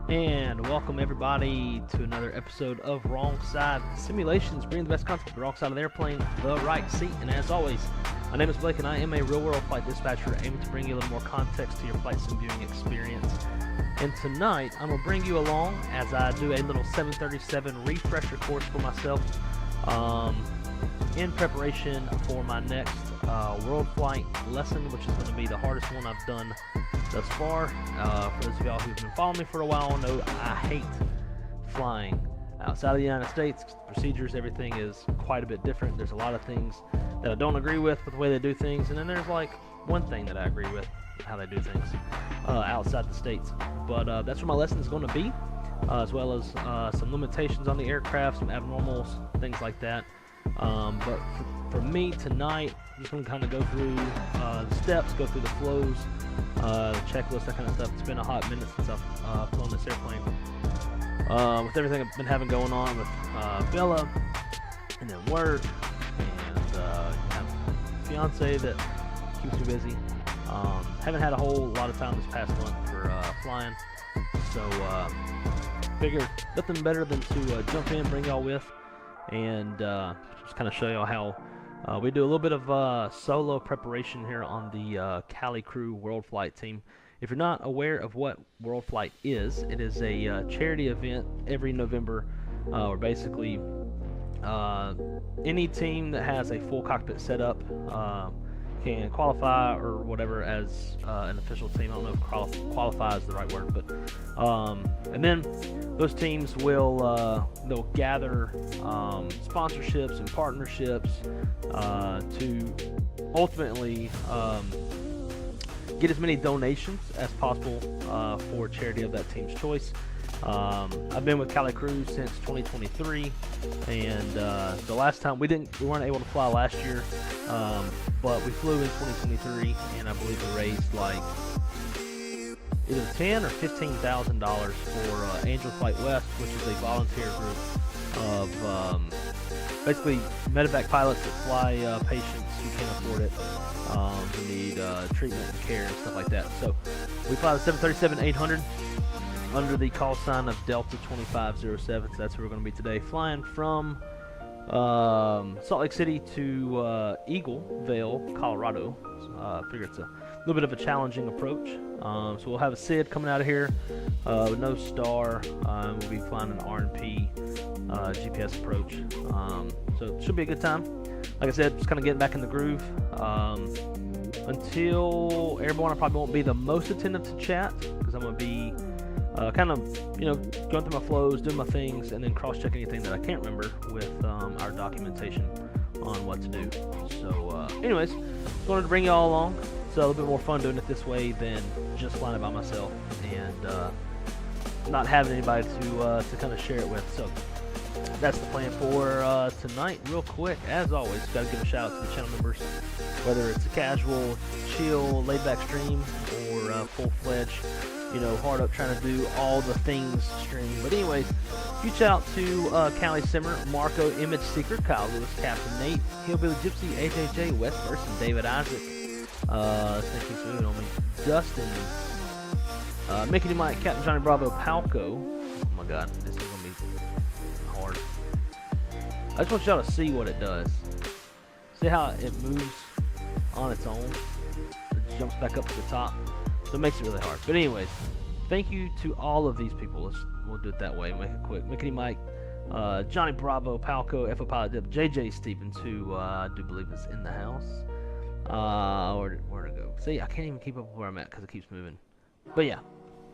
And welcome everybody to another episode of Wrong Side Simulations, bringing the best content to the wrong side of the airplane, the right seat. And as always, my name is Blake and I am a real-world flight dispatcher aiming to bring you a little more context to your flight sim viewing experience. And tonight, I'm going to bring you along as I do a little 737 refresher course for myself in preparation for my next world flight lesson, which is going to be the hardest one I've done thus far. For those of y'all who've been following me for a while know I hate flying outside of the United States. Procedures, everything is quite a bit different. There's a lot of things that I don't agree with the way they do things, and then there's like one thing that I agree with, how they do things outside the States. But that's where my lesson is going to be, as well as some limitations on the aircraft, some abnormals, things like that. But for me tonight, I'm just going to kind of go through the steps, go through the flows, the checklist, that kind of stuff. It's been a hot minute since I've flown this airplane. With everything I've been having going on with Bella, and then work, and have a fiance that keeps me busy. Haven't had a whole lot of time this past month for flying, so figured nothing better than to jump in, bring y'all with, and just kind of show y'all how we do a little bit of solo preparation here on the Cali Crew World Flight team. If you're not aware of what World Flight is, it is a charity event every November where basically any team that has a full cockpit setup can qualify or whatever as an official team. I don't know if qualify is the right word, but and then those teams will they'll gather sponsorships and partnerships to ultimately get as many donations as possible for charity of that team's choice. I've been with Cali Crew since 2023, and the last time we weren't able to fly last year, but we flew in 2023, and I believe we raised like either $10,000 or $15,000 for Angel Flight West, which is a volunteer group of basically medevac pilots that fly patients who can't afford it, who need treatment and care and stuff like that. So we fly the 737-800 under the call sign of Delta 2507. So that's where we're going to be today, flying from Salt Lake City to Eagleville, Colorado. I figure it's a little bit of a challenging approach. So we'll have a SID coming out of here with no star. We'll be flying an R&P GPS approach. So it should be a good time. Like I said, just kind of getting back in the groove. Until airborne, I probably won't be the most attentive to chat because I'm going to be kind of, going through my flows, doing my things, and then cross-check anything that I can't remember with our documentation on what to do. So, anyways, wanted to bring you all along. It's a little bit more fun doing it this way than just flying it by myself and not having anybody to kind of share it with. So that's the plan for tonight. Real quick, as always, got to give a shout out to the channel members, whether it's a casual, chill, laid-back stream or full-fledged, hard up trying to do all the things stream. But anyways, huge shout out to Cali Simmer, Marco, Image Seeker, Kyle Lewis, Captain Nate, Hillbilly Gypsy, AJJ, West Person, David Isaac, thank you for moving on me, Dustin, Mickey Mike, Captain Johnny Bravo, Palco. Oh my god, this is gonna be hard. I just want y'all to see what it does. See how it moves on its own? It jumps back up to the top. So it makes it really hard. But anyways, thank you to all of these people. We'll do it that way. Make it quick. Mickey Mike, Johnny Bravo, Palco, FO Pilot Dip, JJ Stevens, who I do believe is in the house. Where to go? See, I can't even keep up with where I'm at because it keeps moving. But yeah,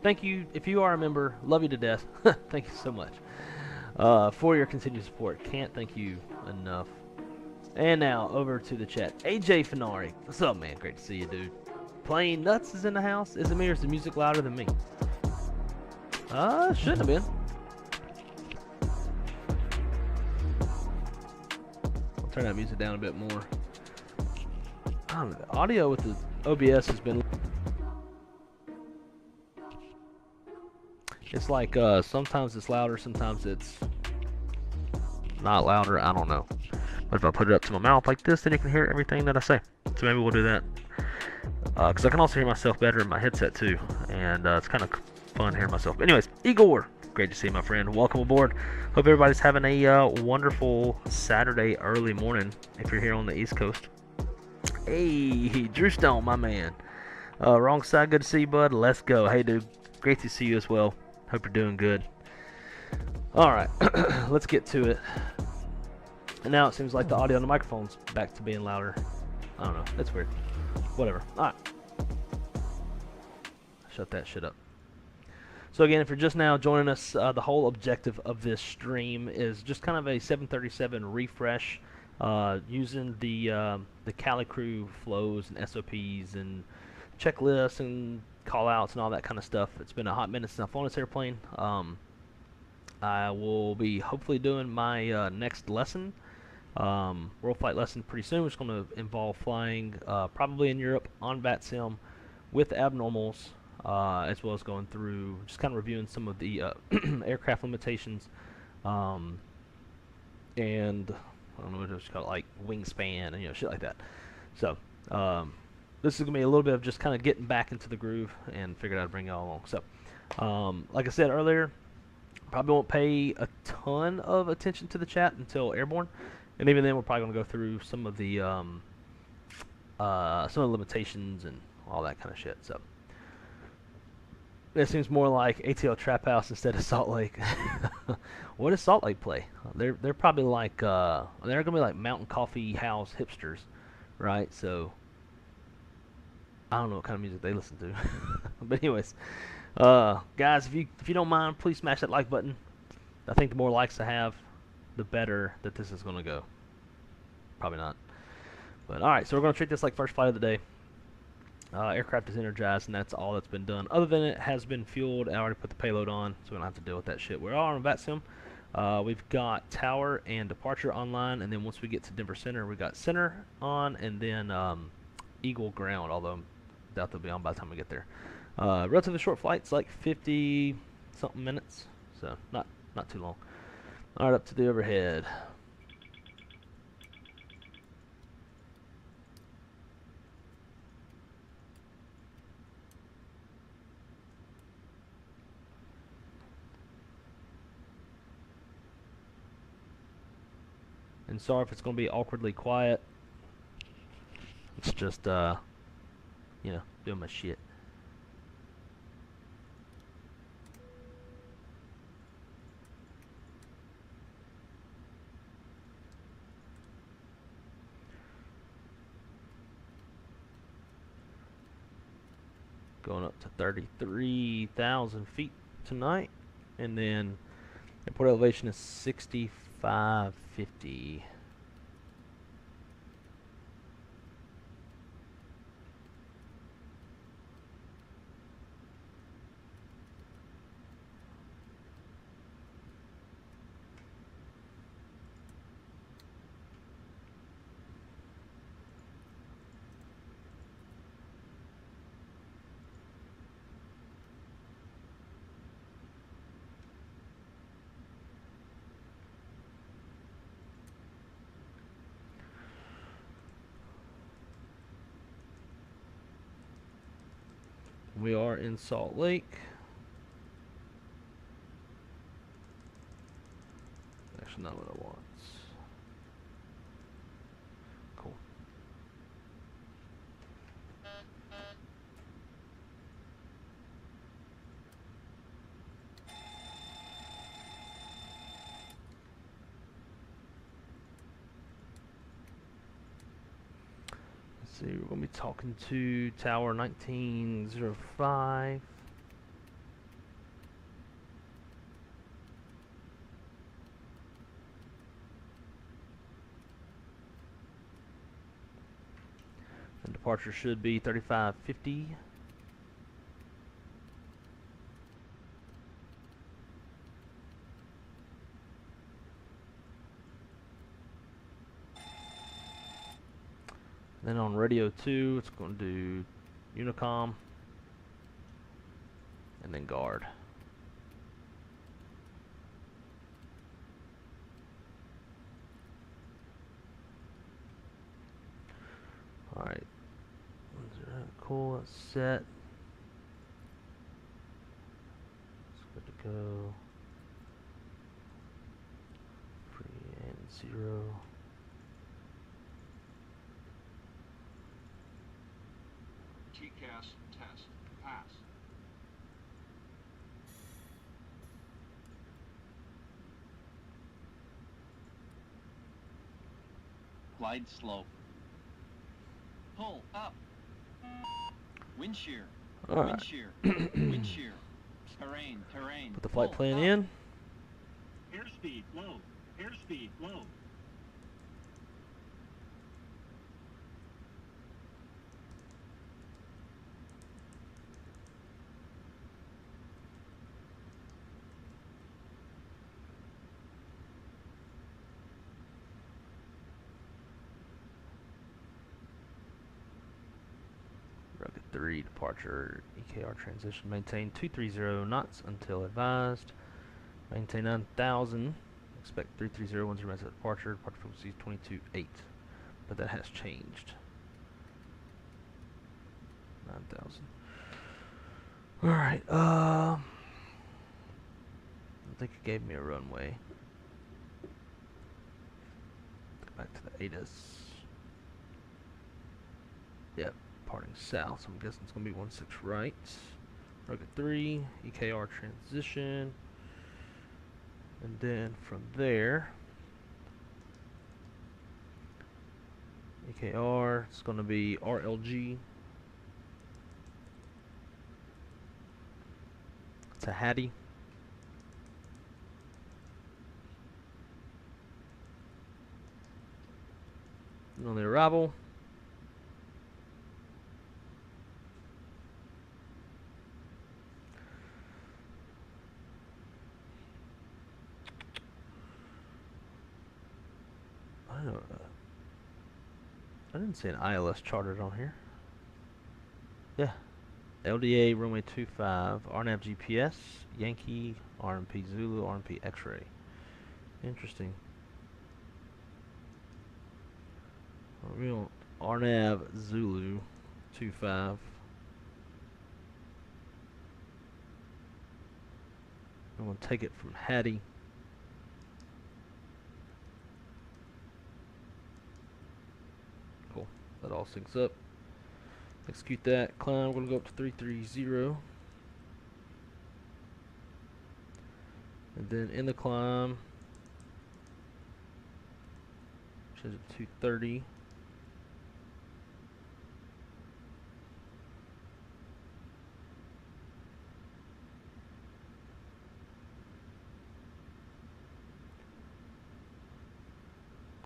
thank you. If you are a member, love you to death. Thank you so much for your continued support. Can't thank you enough. And now over to the chat. AJ Finari, what's up, man? Great to see you, dude. Playing Nuts is in the house. Is it me or is the music louder than me? Shouldn't have been. I'll turn that music down a bit more. I don't know, the audio with the OBS has been... It's like, sometimes it's louder, sometimes it's not louder. I don't know. But if I put it up to my mouth like this, then you can hear everything that I say. So maybe we'll do that. Because I can also hear myself better in my headset too, and it's kind of fun hearing myself. But anyways, Igor, great to see you, my friend. Welcome aboard. Hope everybody's having a wonderful Saturday early morning if you're here on the East Coast. Hey, Drew Stone, my man. Wrong side, good to see you, bud. Let's go. Hey, dude, great to see you as well. Hope you're doing good. All right, let's get to it. And now it seems like the audio on the microphone's back to being louder. I don't know. That's weird. Whatever. All right. Shut that shit up. So again, if you're just now joining us, the whole objective of this stream is just kind of a 737 refresh, using the KUXIU flows and SOPs and checklists and call-outs and all that kind of stuff. It's been a hot minute since I've flown this airplane. I will be hopefully doing my next lesson, world flight lesson pretty soon, which is going to involve flying probably in Europe on VATSIM with abnormals, as well as going through just kind of reviewing some of the aircraft limitations, and I don't know what it's called, like wingspan and shit like that. So this is gonna be a little bit of just kind of getting back into the groove and figuring out how to bring y'all along. So like I said earlier, probably won't pay a ton of attention to the chat until airborne, and even then we're probably gonna go through some of the limitations and all that kind of shit. So it seems more like ATL Trap House instead of Salt Lake. What does Salt Lake play? They're probably like they're gonna be like Mountain Coffee House hipsters, right? So I don't know what kind of music they listen to. But anyways, guys, if you don't mind, please smash that like button. I think the more likes I have, the better that this is gonna go. Probably not, but all right. So we're gonna treat this like first flight of the day. Aircraft is energized, and that's all that's been done. Other than it has been fueled, I already put the payload on, so we don't have to deal with that shit. We're all on VATSIM. We've got tower and departure online, and then once we get to Denver Center, we got center on, and then Eagle ground, although I doubt they'll be on by the time we get there. Relatively short flights, like 50-something minutes, so not too long. All right, up to the overhead. And sorry if it's going to be awkwardly quiet. It's just, doing my shit. Going up to 33,000 feet tonight. And then airport elevation is 6550. We are in Salt Lake. Actually, not what I want. Cool. Let's see, we're going to be talking to Tower 1905. And departure should be 3550. Then on radio 2, it's going to do Unicom and then guard. Alright. Cool, that's set. Echo. Free and 0. TCAS test pass. Glide slope. Pull up. Wind shear. All Wind right. shear. Wind shear. Terrain. Put the flight Pull plan up. in. Airspeed low. Airspeed low. Rugged 3 departure. EKR transition. Maintain 230 knots until advised. Maintain 9,000. Expect 330 minutes at departure. Departure frequency is 22.8. But that has changed. 9,000. Alright, I think it gave me a runway. Go back to the ADAS. Yep, parting south, so I'm guessing it's going to be 16 right. Rugged 3, EKR transition. And then from there, EKR, it's going to be RLG to Hattie. And on the arrival, I don't know. I didn't see an ILS chartered on here. Yeah. LDA runway 25, RNAV GPS, Yankee, RMP Zulu, RMP X-ray. Interesting. Real RNAV Zulu 25. I'm going to take it from Hattie. Cool. That all syncs up. Execute that. Climb. We're going to go up to 330. And then in the climb, change it to 230.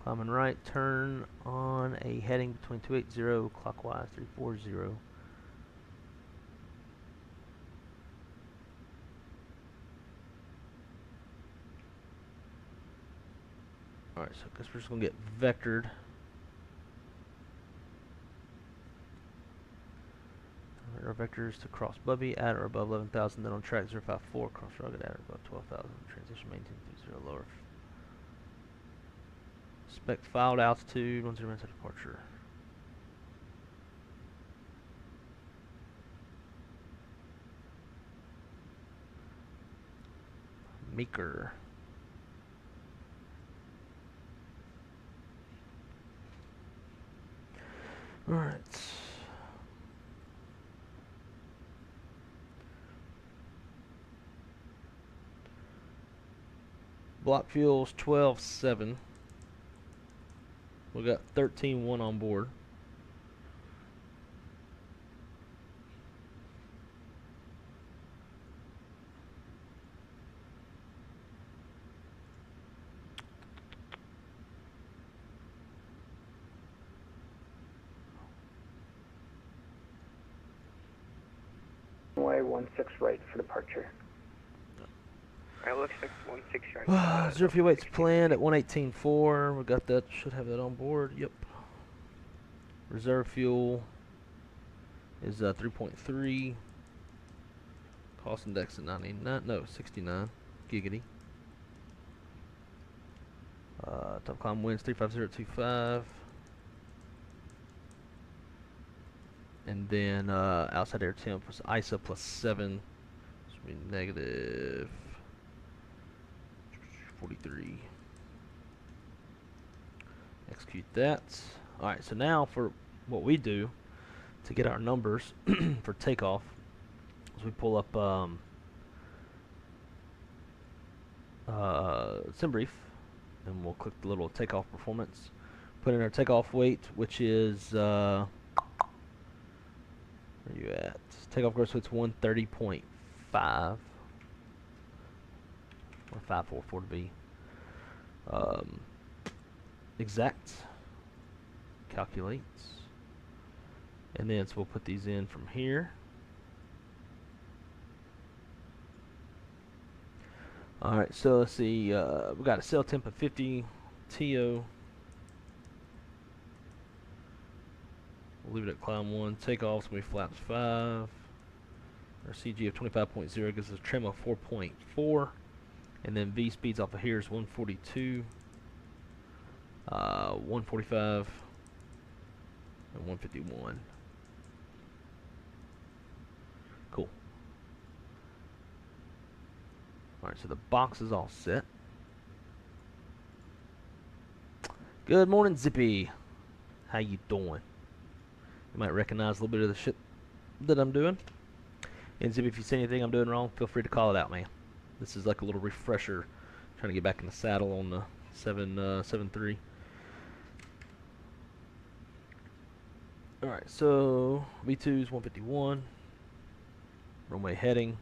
Climbing right, turn on a heading between 280, clockwise 340. Alright, so I guess we're just going to get vectored. Our vectors to cross Bubby at or above 11,000, then on track 054, cross rugged at or above 12,000, transition maintain 30 lower. Spec filed altitude, 10 minutes at departure. Maker. Alright. Block fuels 12.7. We got 13.1 on board. Runway 16 right for departure. Alright, looks like 16 right. Zero fuel weight's planned at 118.4. We got that. Should have that on board. Yep. Reserve fuel is 3.3. Cost index at 99. No, 69. Giggity. Top climb winds 35025. And then outside air temp was ISA +7. This will be negative 143. Execute that. Alright, so now for what we do to get our numbers for takeoff is we pull up SimBrief, and we'll click the little takeoff performance. Put in our takeoff weight, which is where are you at? Takeoff gross weight's 130.5 or 544 to be exact. Calculates, and then so we'll put these in from here. Alright, so let's see, we got a cell temp of 50, TO. We'll leave it at climb 1. Takeoff's going to be flaps 5. Our CG of 25.0 gives us a trim of 4.4. And then V speeds off of here is 142, 145, and 151. Cool. Alright, so the box is all set. Good morning, Zippy. How you doing? You might recognize a little bit of the shit that I'm doing. And Zippy, if you see anything I'm doing wrong, feel free to call it out, man. This is like a little refresher, trying to get back in the saddle on the 7.3. Alright, so V2 is 151. Runway heading.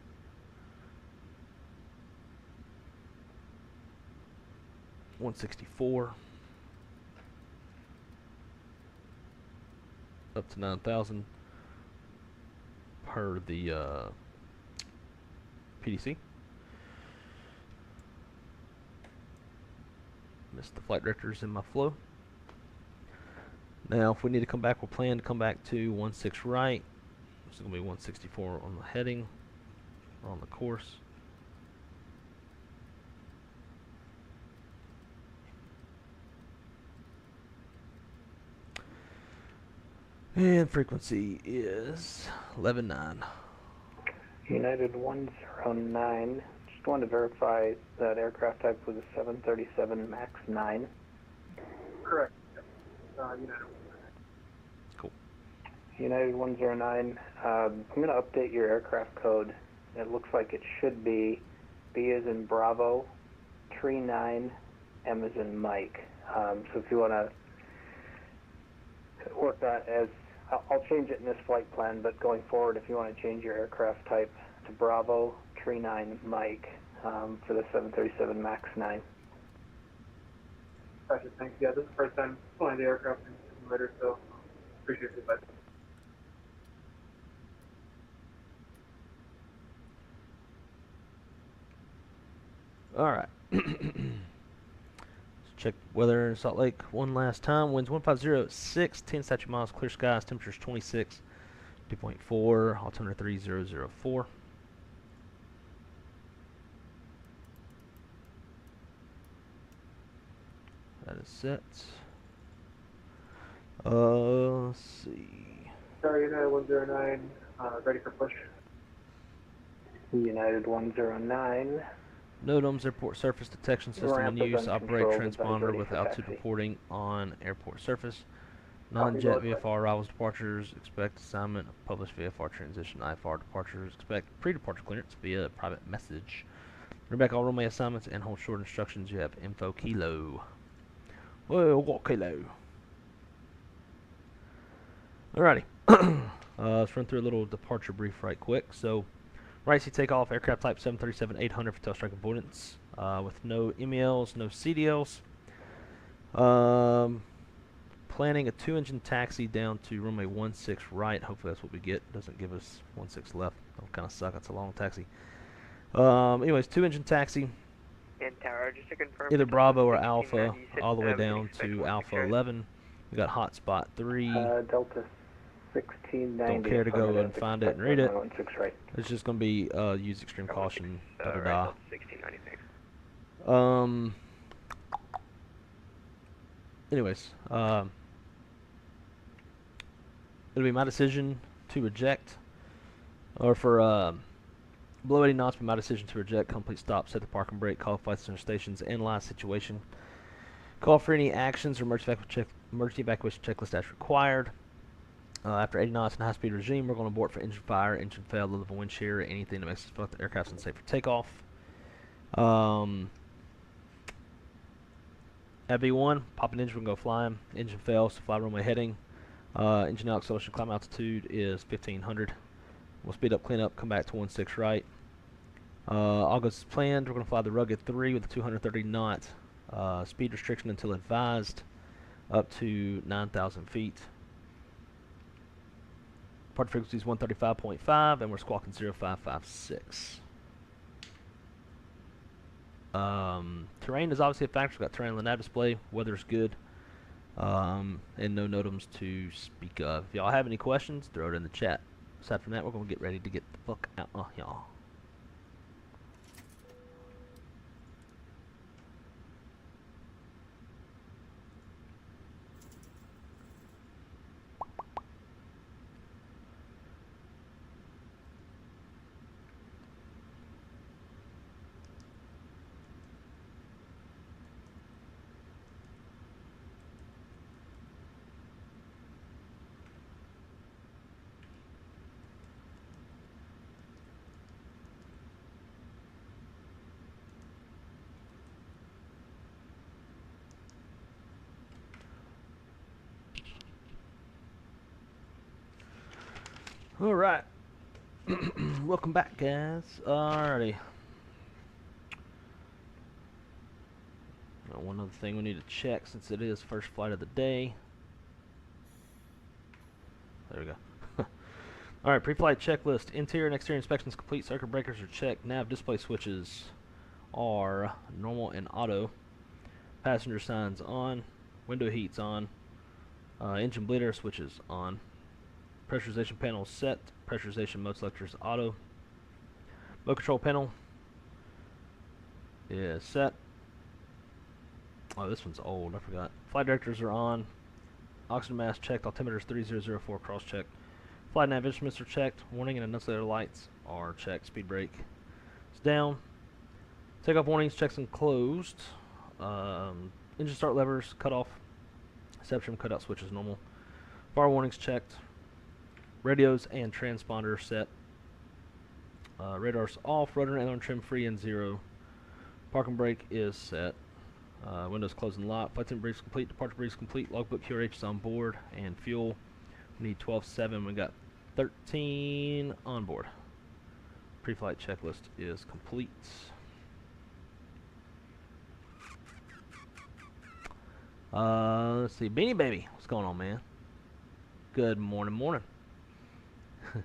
$164. Up to 9,000 per the PDC. Missed the flight directors in my flow. Now, if we need to come back, we'll plan to come back to 16 right. This is going to be 164 on the heading or on the course. And frequency is 11.9. United 109. Just wanted to verify that aircraft type was a 737 MAX 9. Correct. United. Cool. United 109. I'm going to update your aircraft code. It looks like it should be B as in Bravo, Tree 9, M as in Mike. So if you want to work that as, I'll change it in this flight plan, but going forward, if you want to change your aircraft type to Bravo, Tree 9, Mike for the 737 MAX 9. Gotcha, thanks. Yeah, this is the first time flying the aircraft in the simulator, so appreciate the advice. Alright. Let's check weather in Salt Lake one last time. Winds 150.6, 10 statute miles, clear skies, temperatures 26, 2.4, altimeter 3004. That is set. Let's see. Sorry, United 109, ready for push. United 109. NOTAM's airport surface detection system in Ramp is use. Operate uncontrolled, transponder ready with for altitude taxi. reporting on airport surface. Copy, Non-jet Lord. VFR arrivals, departures. Expect assignment of published VFR transition. IFR departures. Expect pre-departure clearance via private message. Bring back all runway assignments and hold short instructions. You have info kilo. Whoa, what kilo? Alrighty. Let's run through a little departure brief right quick. So, right seat takeoff, aircraft type 737-800 for tail strike avoidance, with no MELs, no CDLs. Planning a 2-engine taxi down to runway 16 right. Hopefully that's what we get. Doesn't give us 16 left. That'll kind of suck. That's a long taxi. Anyways, 2-engine taxi. And tower, just to confirm. Either Bravo or Alpha, 1696, all the way down expect to 16 Alpha right. 11. We got hotspot 3. Delta 1690. Don't care to go and find it and read it. 16 right. It's just going to be use extreme caution. Da da Right, da. Delta 1696. Anyways, it'll be my decision to reject, or for Below 80 knots, my decision to reject, complete stop, set the parking brake, call flight center stations, analyze situation, call for any actions or emergency evacuation checklist as required. After 80 knots in high-speed regime, we're going to abort for engine fire, engine fail, low level wind shear, anything that makes us feel like the aircraft's unsafe for takeoff. At B1, pop an engine, we're going to go flying. Engine fails, so fly runway heading. Engine out acceleration, climb altitude is 1500. We'll speed up, clean up, come back to 16 right. All goes as planned. We're going to fly the rugged 3 with a 230 knot speed restriction until advised, up to 9,000 feet. Departure frequency is 135.5, and we're squawking 0556. Terrain is obviously a factor. We've got terrain on the nav display. Weather's good. And no NOTAMs to speak of. If y'all have any questions, throw it in the chat. Aside from that, we're going to get ready to get the fuck out of y'all. Alright. Welcome back, guys. Alrighty. One other thing we need to check since it is first flight of the day. There we go. Alright, pre-flight checklist. Interior and exterior inspections complete. Circuit breakers are checked. Nav display switches are normal and auto. Passenger signs on. Window heat's on. Engine bleeder switches on. Pressurization panel set. Pressurization mode selector is auto. Mode control panel is set. Oh, this one's old. I forgot. Flight directors are on. Oxygen mask checked. Altimeter is 3004 cross check. Flight nav instruments are checked. Warning and annunciator lights are checked. Speed brake is down. Takeoff warnings checks and closed. Engine start levers cut off. Reception cutout switch is normal. Fire warnings checked. Radios and transponder set. Radar's off. Rudder and aileron trim free and 0. Parking brake is set. Windows closed and locked. Flight briefs complete. Departure briefs complete. Logbook QRH is on board. And fuel. We need 12.7. We got 13 on board. Pre-flight checklist is complete. Let's see. Beanie Baby. What's going on, man? Good morning.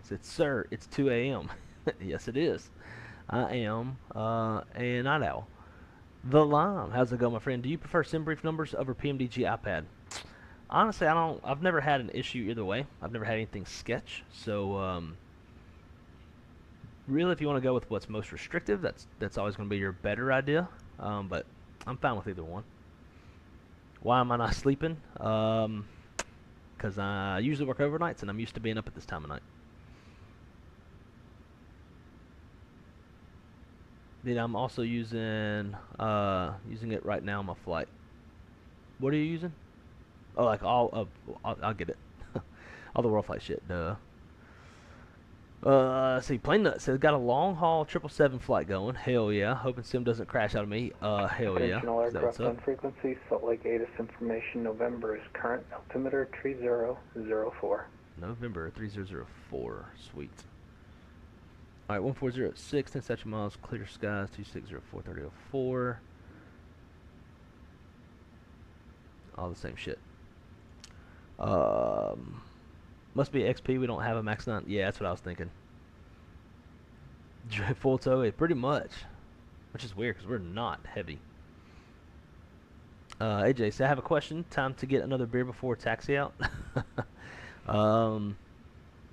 It's sir, it's 2 a.m. Yes, it is. I am a night owl. The Lime, how's it going, my friend? Do you prefer SimBrief numbers over PMDG iPad? Honestly, I don't. I've never had an issue either way. I've never had anything sketch. So, really, if you want to go with what's most restrictive, that's always going to be your better idea. But I'm fine with either one. Why am I not sleeping? Because I usually work overnights, and I'm used to being up at this time of night. Then I'm also using it right now on my flight. What are you using? Oh, like all I'll get it. All the world flight shit. Duh. Let's see. Plain Nuts says got a long haul 777 flight going. Hell yeah. Hoping Sim doesn't crash out of me. Hell yeah. Original aircraft on frequency. Salt Lake ATIS information. November is current altimeter 3004. November 3004. Sweet. Alright, 1406, 10 statute miles, clear skies, 2604, 3004. All the same shit. Must be XP, we don't have a Max 9. Yeah, that's what I was thinking. Full tow, pretty much. Which is weird, because we're not heavy. AJ, so I have a question. Time to get another beer before taxi out.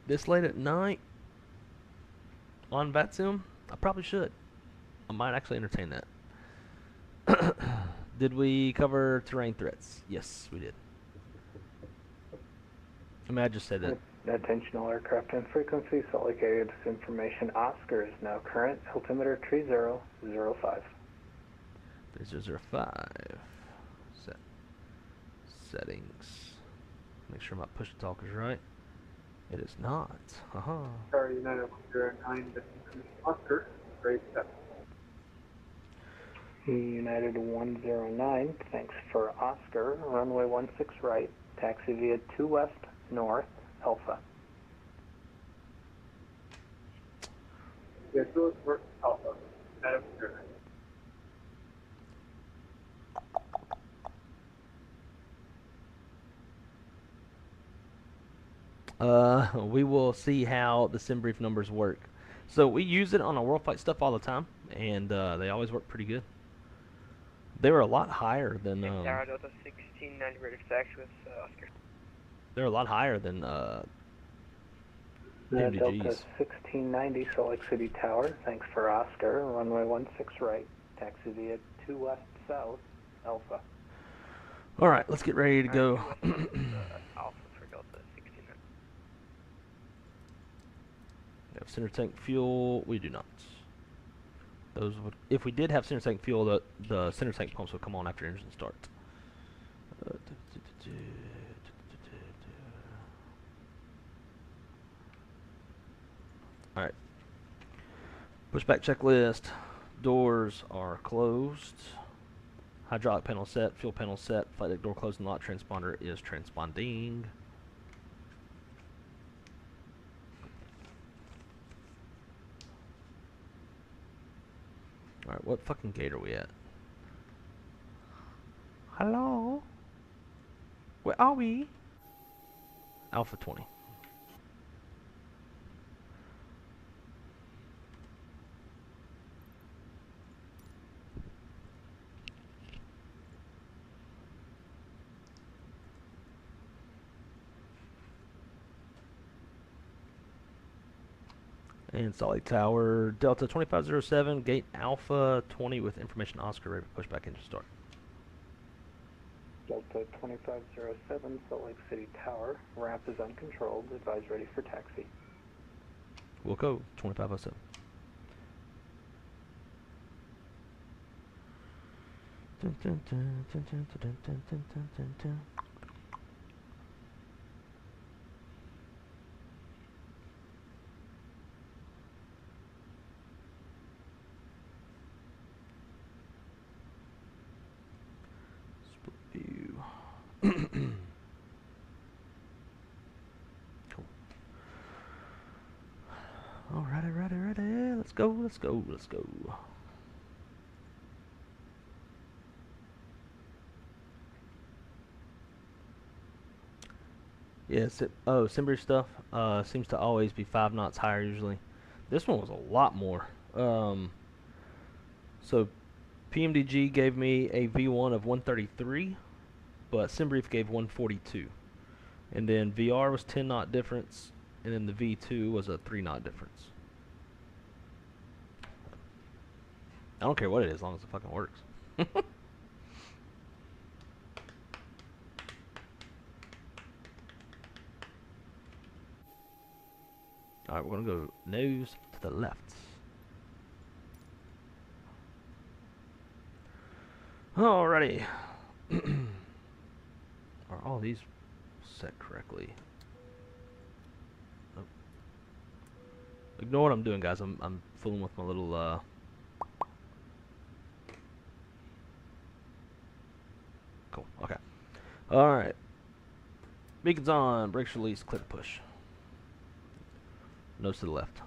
This late at night? On VATSIM? I probably should. I might actually entertain that. Did we cover terrain threats? Yes, we did. I mean, I just said that Attention all aircraft and frequency, Salt Lake area disinformation. Oscar is now current, altimeter 3005. 3005. Settings. Make sure my push to talk is right. It is not. Haha. Tower United 109, this is Oscar, grade 7. United 109, thanks for Oscar, runway 16 right, taxi via 2 west, north, Alpha. Yeah, so it's work Alpha. Adam Turner. We will see how the SimBrief numbers work. So we use it on our Foreflight stuff all the time, and they always work pretty good. They were a lot higher than Tower Delta 1690 ready for taxi with Oscar. they're a lot higher than Delta PMDGs. 1690, Salt Lake City Tower, thanks for Oscar, runway 16 right, taxi via 2 west, south, Alpha. All right, let's get ready to go. Alpha for Delta 1690. We have center tank fuel. We do not. Those would, if we did have center tank fuel, the center tank pumps would come on after engine start. All right. Pushback checklist. Doors are closed. Hydraulic panel set. Fuel panel set. Flight deck door closed and lot transponder is transponding. Alright, what fucking gate are we at? Hello? Where are we? Alpha 20. And Salt Lake Tower, Delta 2507, gate Alpha 20 with information Oscar, ready for pushback engine start. Delta 2507, Salt Lake City Tower, ramp is uncontrolled, advise ready for taxi. We'll go 2507. Dun, dun, dun, dun, dun, dun, dun, dun, dun, dun, dun. Split view. Cool. Alrighty, ready. Let's go. Yes, SimBrief stuff seems to always be 5 knots higher usually. This one was a lot more. So PMDG gave me a V1 of 133, but SimBrief gave 142. And then VR was 10 knot difference, and then the V2 was a 3 knot difference. I don't care what it is, as long as it fucking works. Alright, we're gonna go nose to the left. Alrighty. Are all these set correctly? Nope. Ignore what I'm doing, guys. I'm fooling with my little Cool. Okay. Alright. Beacons on, brakes release, click push. Nose to the left.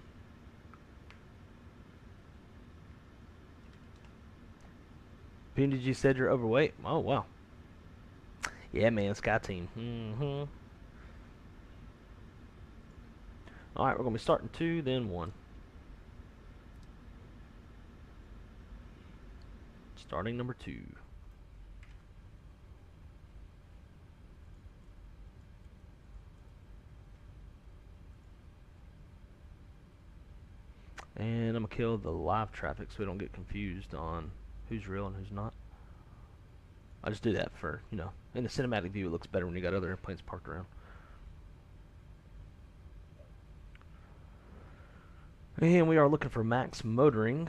PNDG said you're overweight. Oh, wow. Yeah, man, Sky Team. Alright, we're going to be starting 2, then 1. Starting number 2. And I'm going to kill the live traffic so we don't get confused on who's real and who's not. I just do that for, you know, in the cinematic view it looks better when you got other airplanes parked around. And we are looking for max motoring.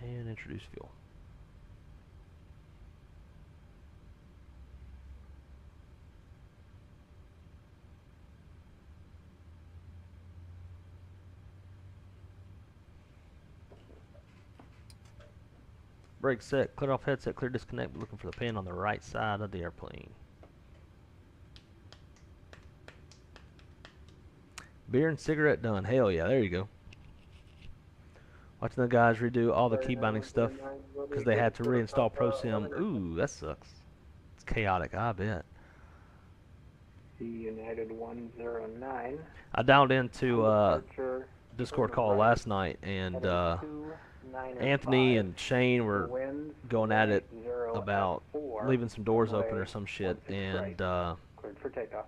And introduce fuel. Brake set, clear off headset, clear disconnect. We're looking for the pin on the right side of the airplane. Beer and cigarette done. Hell yeah, there you go. Watching the guys redo all the key binding stuff because they had to reinstall ProSim. Ooh, that sucks. It's chaotic, I bet. United 109. I dialed into Departure Discord to the call right, last night, and heading 295, Anthony and Shane were winds going at it 180 about at 4, leaving some doors open runway or some shit, 16 and right, cleared for takeoff.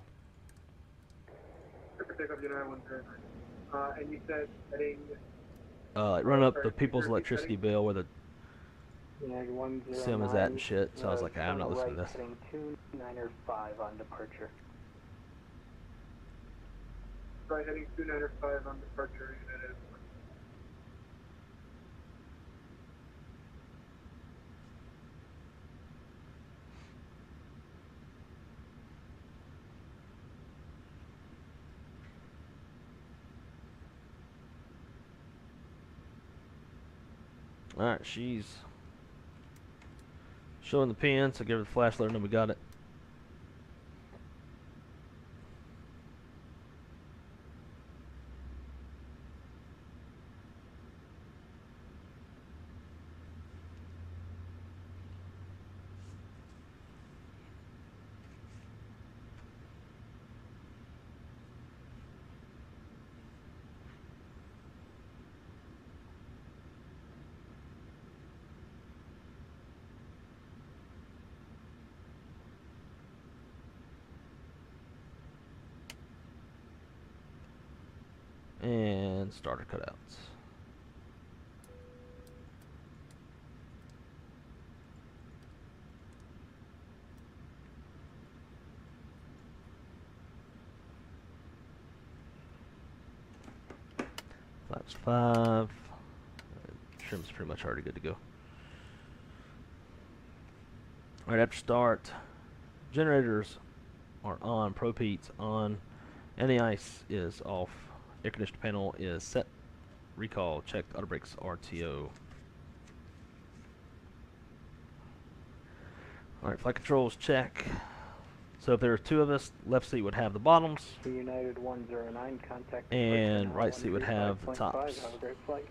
Clear for takeoff, United 109. And you said heading... run up the people's electricity bill where the United 109. sim is at and shit. So I was like, I'm not listening to this. Heading 295 on departure. Right, heading 295 on departure, United. Alright, she's showing the pin, so give her the flash, let her know we got it. And starter cutouts. Flaps 5. Trim's pretty much already good to go. Alright, after start, generators are on, Propeat's on, and the ice is off. Air conditioner panel is set. Recall, check, auto brakes, RTO. Alright, flight controls, check. So if there were two of us, left seat would have the bottoms, United 109, contact and personnel right seat would have the 135.5. tops. Have a great flight.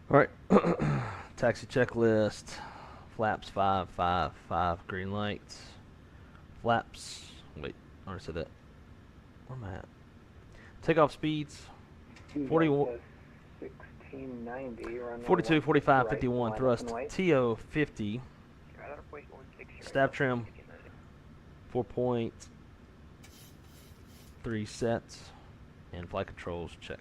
Alright, taxi checklist. Flaps 5, 5, 5, green lights. Flaps, wait, I already said that. Where am I at? Takeoff speeds, 41, 1690, runway 42, 45, right, 51, line thrust, up and wait. TO 50, Radar point 160. stab trim, 4.3 sets, and flight controls checked.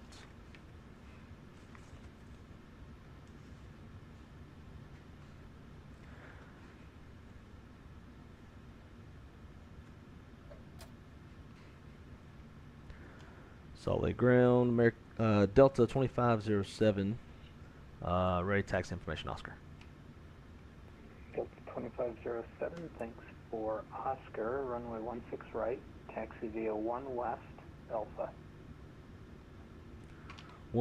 Solid ground, Delta 2507, ready taxi information, Oscar. Delta 2507, thanks for Oscar, runway 16 right, taxi via 1 west, Alpha.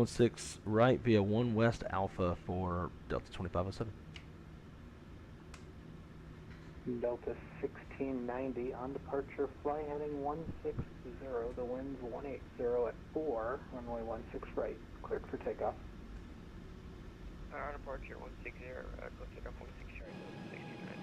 16 right via 1 west Alpha for Delta 2507. Delta 1690 on departure, fly heading 160, the wind's 180 at 4, runway 16 right, cleared for takeoff. On departure 160, go take off 160 right, 1690.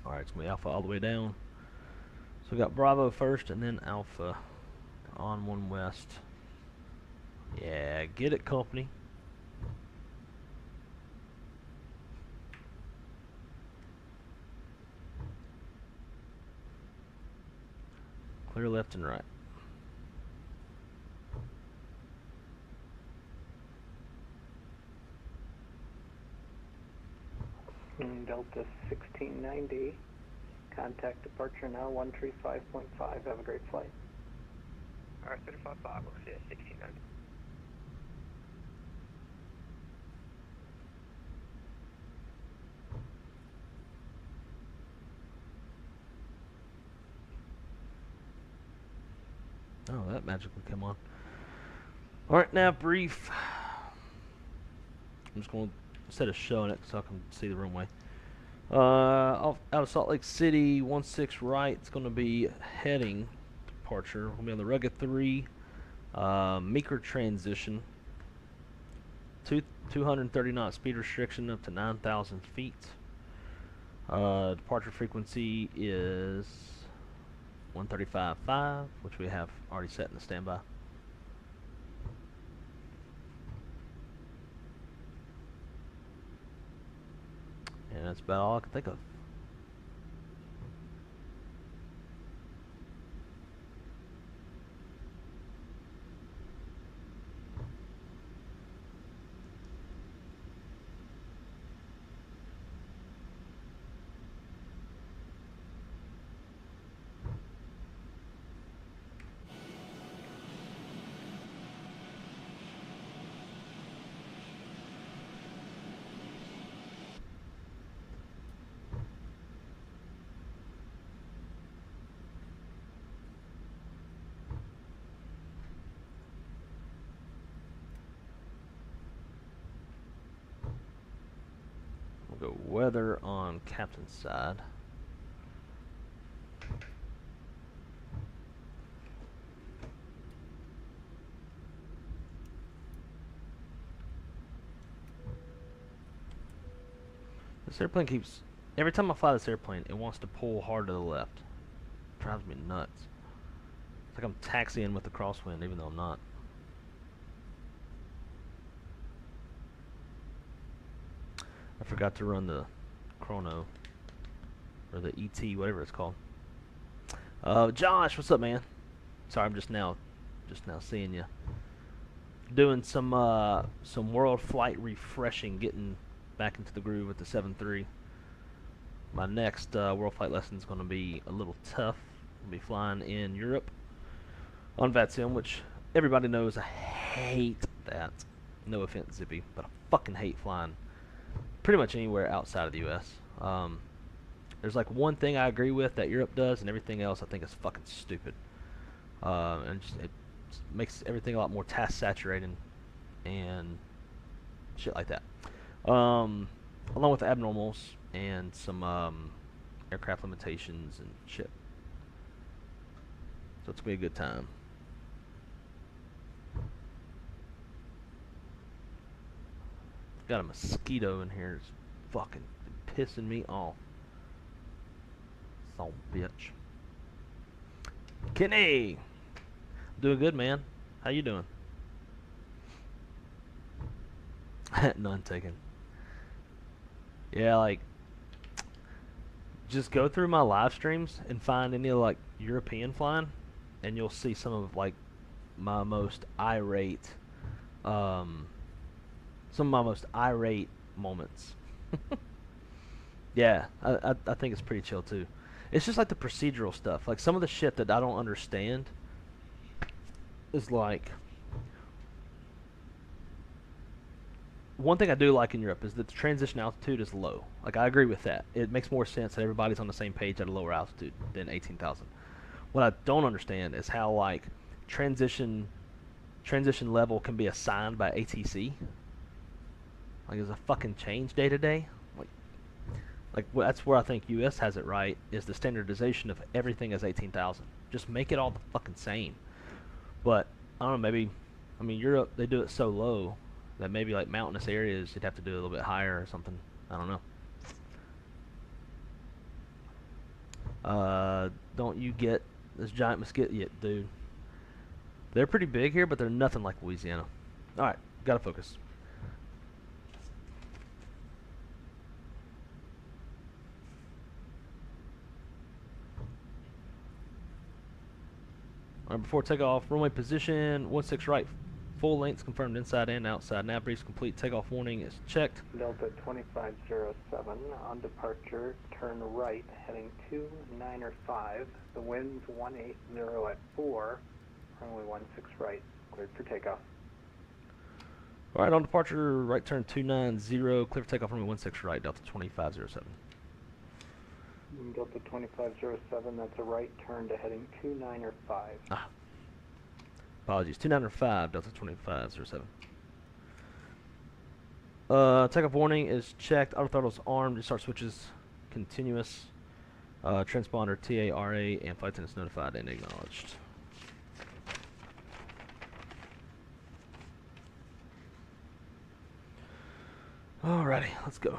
Alright, it's going to be Alpha all the way down. So we got Bravo first and then Alpha on 1 west. Yeah, get it, company. Clear left and right. Delta 1690. Contact departure now 135.5. Have a great flight. Alright, 35.5, we'll see you at 1690. Oh, that magically come on. Alright, now brief. I'm just going to, instead of showing it so I can see the runway. Out of Salt Lake City, 16 right. It's going to be heading departure. We'll be on the Rugged 3, Meeker transition. 230 knot speed restriction up to 9,000 feet. Departure frequency is 135.5, which we have already set in the standby. And that's about all I can think of. We'll go weather on captain's side. This airplane keeps, every time I fly this airplane, it wants to pull hard to the left. It drives me nuts. It's like I'm taxiing with the crosswind, even though I'm not. I forgot to run the chrono, or the ET, whatever it's called. Josh, what's up, man? Sorry, I'm just now seeing you. Doing some world flight refreshing, getting back into the groove with the 7.3. My next world flight lesson is going to be a little tough. I'll be flying in Europe on VATSIM, which everybody knows I hate that. No offense, Zippy, but I fucking hate flying pretty much anywhere outside of the U.S. There's like one thing I agree with that Europe does, and everything else I think is fucking stupid. And it makes everything a lot more task saturating and shit like that. Along with abnormals and some aircraft limitations and shit. So it's gonna be a good time. Got a mosquito in here. It's fucking pissing me off. Son of a bitch. Kenny! Doing good, man. How you doing? None taken. Yeah, like, just go through my live streams and find any like European flying, and you'll see some of like my most irate moments. Yeah, I think it's pretty chill too. It's just like the procedural stuff. Like some of the shit that I don't understand is like, one thing I do like in Europe is that the transition altitude is low. Like I agree with that. It makes more sense that everybody's on the same page at a lower altitude than 18,000. What I don't understand is how like transition level can be assigned by ATC. Like, is a fucking change day to day? Like that's where I think US has it right, is the standardization of everything as 18,000. Just make it all the fucking same. But I don't know, I mean, Europe, they do it so low that maybe like mountainous areas, you'd have to do it a little bit higher or something. I don't know. Don't you get this giant mosquito yet, dude? They're pretty big here, but they're nothing like Louisiana. All right, gotta focus. All right, before takeoff, runway position, 16 right, full lengths confirmed inside and outside. Nav briefs complete. Takeoff warning is checked. Delta 2507 on departure, turn right, heading 295. The wind's 180 at 4, runway 16 right, cleared for takeoff. All right, on departure, right turn 290, clear for takeoff, runway 16 right, Delta 2507. Delta 2507, that's a right turn to heading 295. Ah, apologies, 295, Delta 2507. Takeoff warning is checked. Auto throttle's armed. Start switches continuous. Transponder TARA and flight attendants notified and acknowledged. Alrighty, let's go.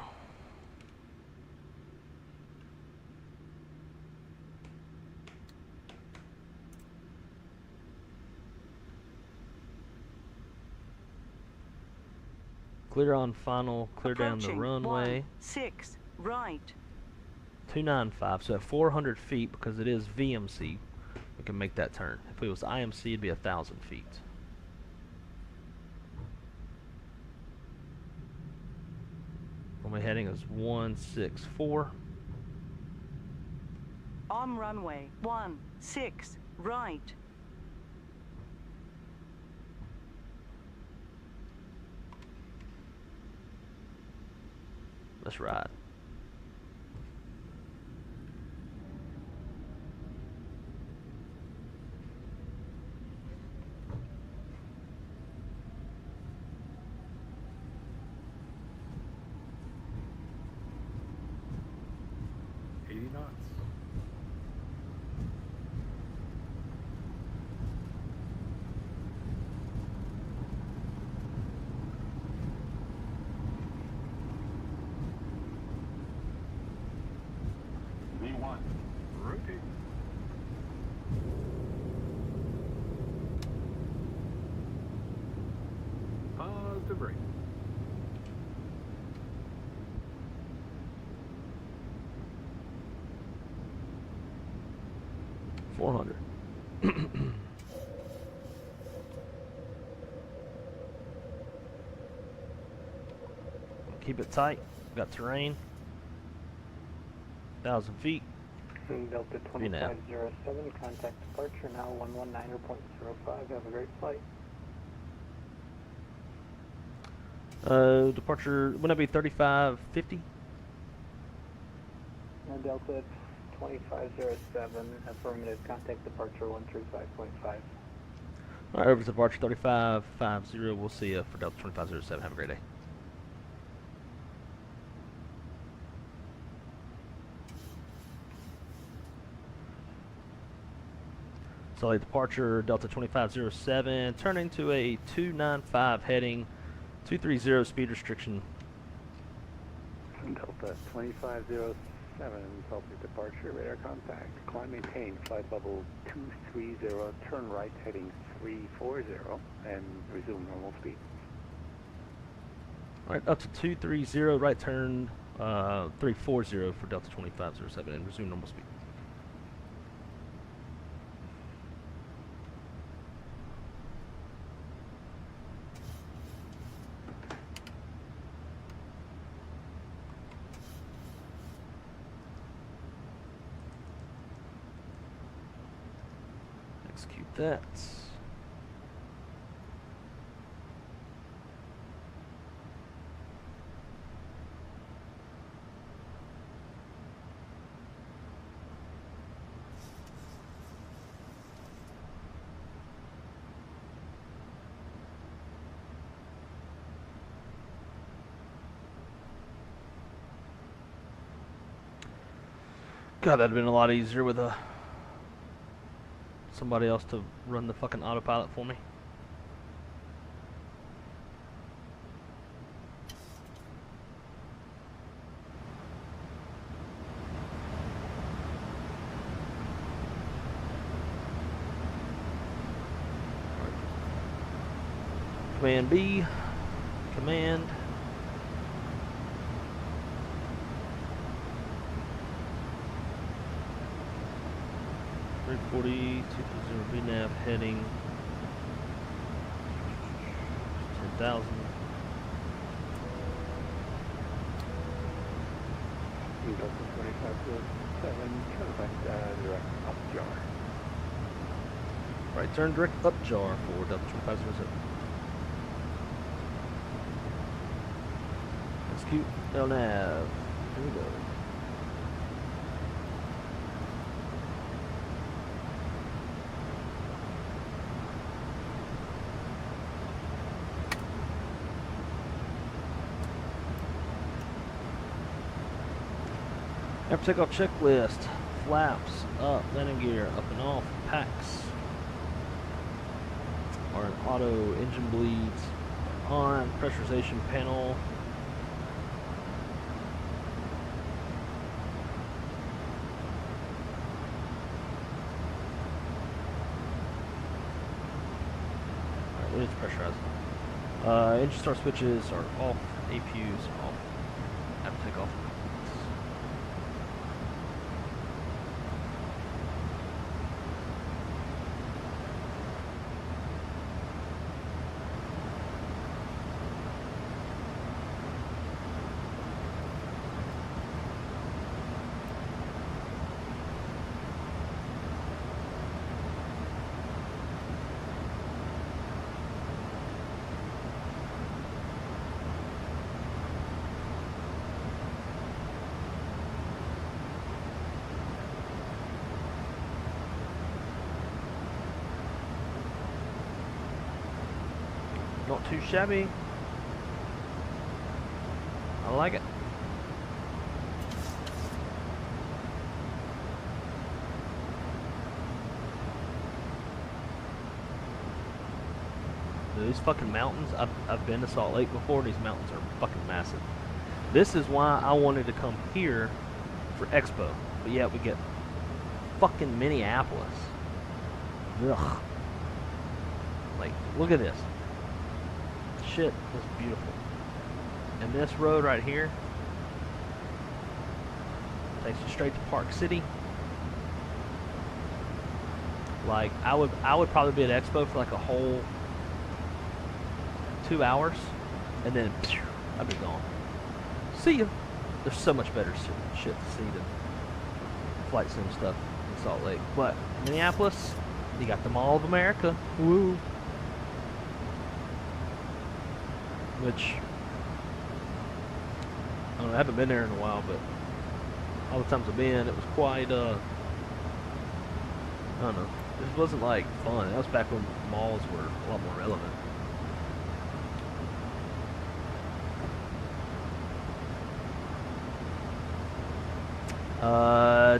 Clear on final, clear down the runway. 16 right. 295, so at 400 feet, because it is VMC, we can make that turn. If it was IMC, it'd be 1,000 feet. Runway heading is 164. On runway 16 right. Let's ride. V1, rotate. Positive brake. $400. Keep it tight. Got terrain. 1,000 feet. Delta 2507, contact departure now 119.05. Have a great flight. Departure, wouldn't that be 3550? Delta 2507, affirmative, contact departure 135.5. Alright, over to departure 3550. We'll see you for Delta 2507. Have a great day. So late departure, Delta 2507, turning to a 295 heading, 230 speed restriction. Delta 2507, Celtic departure, radar contact, climb maintain, flight level 230, turn right heading 340, and resume normal speed. Alright, up to 230, right turn 340 for Delta 2507, and resume normal speed. Execute that. God, that'd have been a lot easier with somebody else to run the fucking autopilot for me. Command B, command. .340, 230 VNAV heading 10,000. Right turn direct up jar for Delta 2507. Execute LNAV. Here we go. After takeoff checklist. Flaps up, landing gear up and off, packs are in auto, engine bleeds on, pressurization panel. Alright, we need to pressurize. Engine start switches are off, APUs off. After takeoff. Not too shabby. I like it. These fucking mountains, I've been to Salt Lake before. These mountains are fucking massive. This is why I wanted to come here for Expo. But yeah, we get fucking Minneapolis. Ugh. Like, look at this. Shit is beautiful. And this road right here takes you straight to Park City. Like, I would probably be at Expo for like a whole 2 hours, and then phew, I'd be gone. See ya. There's so much better shit to see than flight sim stuff in Salt Lake. But Minneapolis, you got the Mall of America. Woo. Which, I don't know, I haven't been there in a while, but all the times I've been, it was quite, I don't know, it wasn't like fun. That was back when malls were a lot more relevant.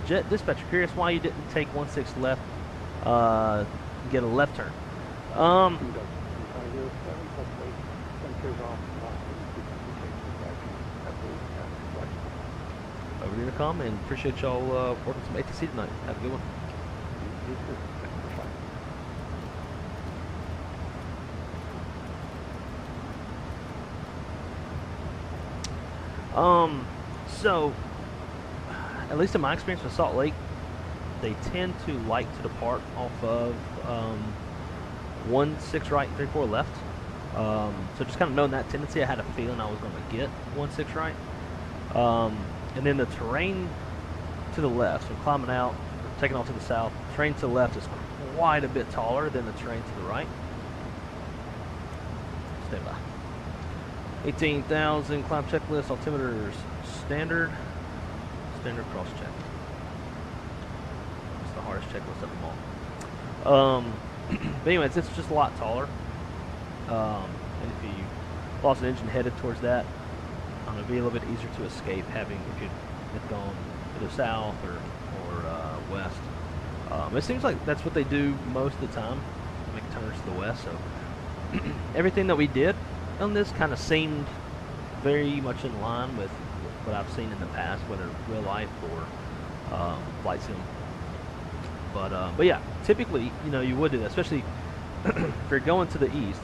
Jet dispatcher, curious why you didn't take 16 left, get a left turn. Over the intercom, and appreciate y'all working some ATC tonight. Have a good one. So, at least in my experience with Salt Lake, they tend to like to depart off of 16 right, 34 left. So just kind of knowing that tendency, I had a feeling I was going to get 16 right. And then the terrain to the left, so climbing out, taking off to the south, terrain to the left is quite a bit taller than the terrain to the right. Stand by. 18,000, climb checklist, altimeters, standard cross check. It's the hardest checklist of them all. But anyways, it's just a lot taller. And if you lost an engine headed towards that, it'd be a little bit easier to escape having if you had gone to the south or west. It seems like that's what they do most of the time, make turns to the west. So everything that we did on this kind of seemed very much in line with what I've seen in the past, whether real life or flight sim. But yeah, typically, you know, you would do that, especially if you're going to the east.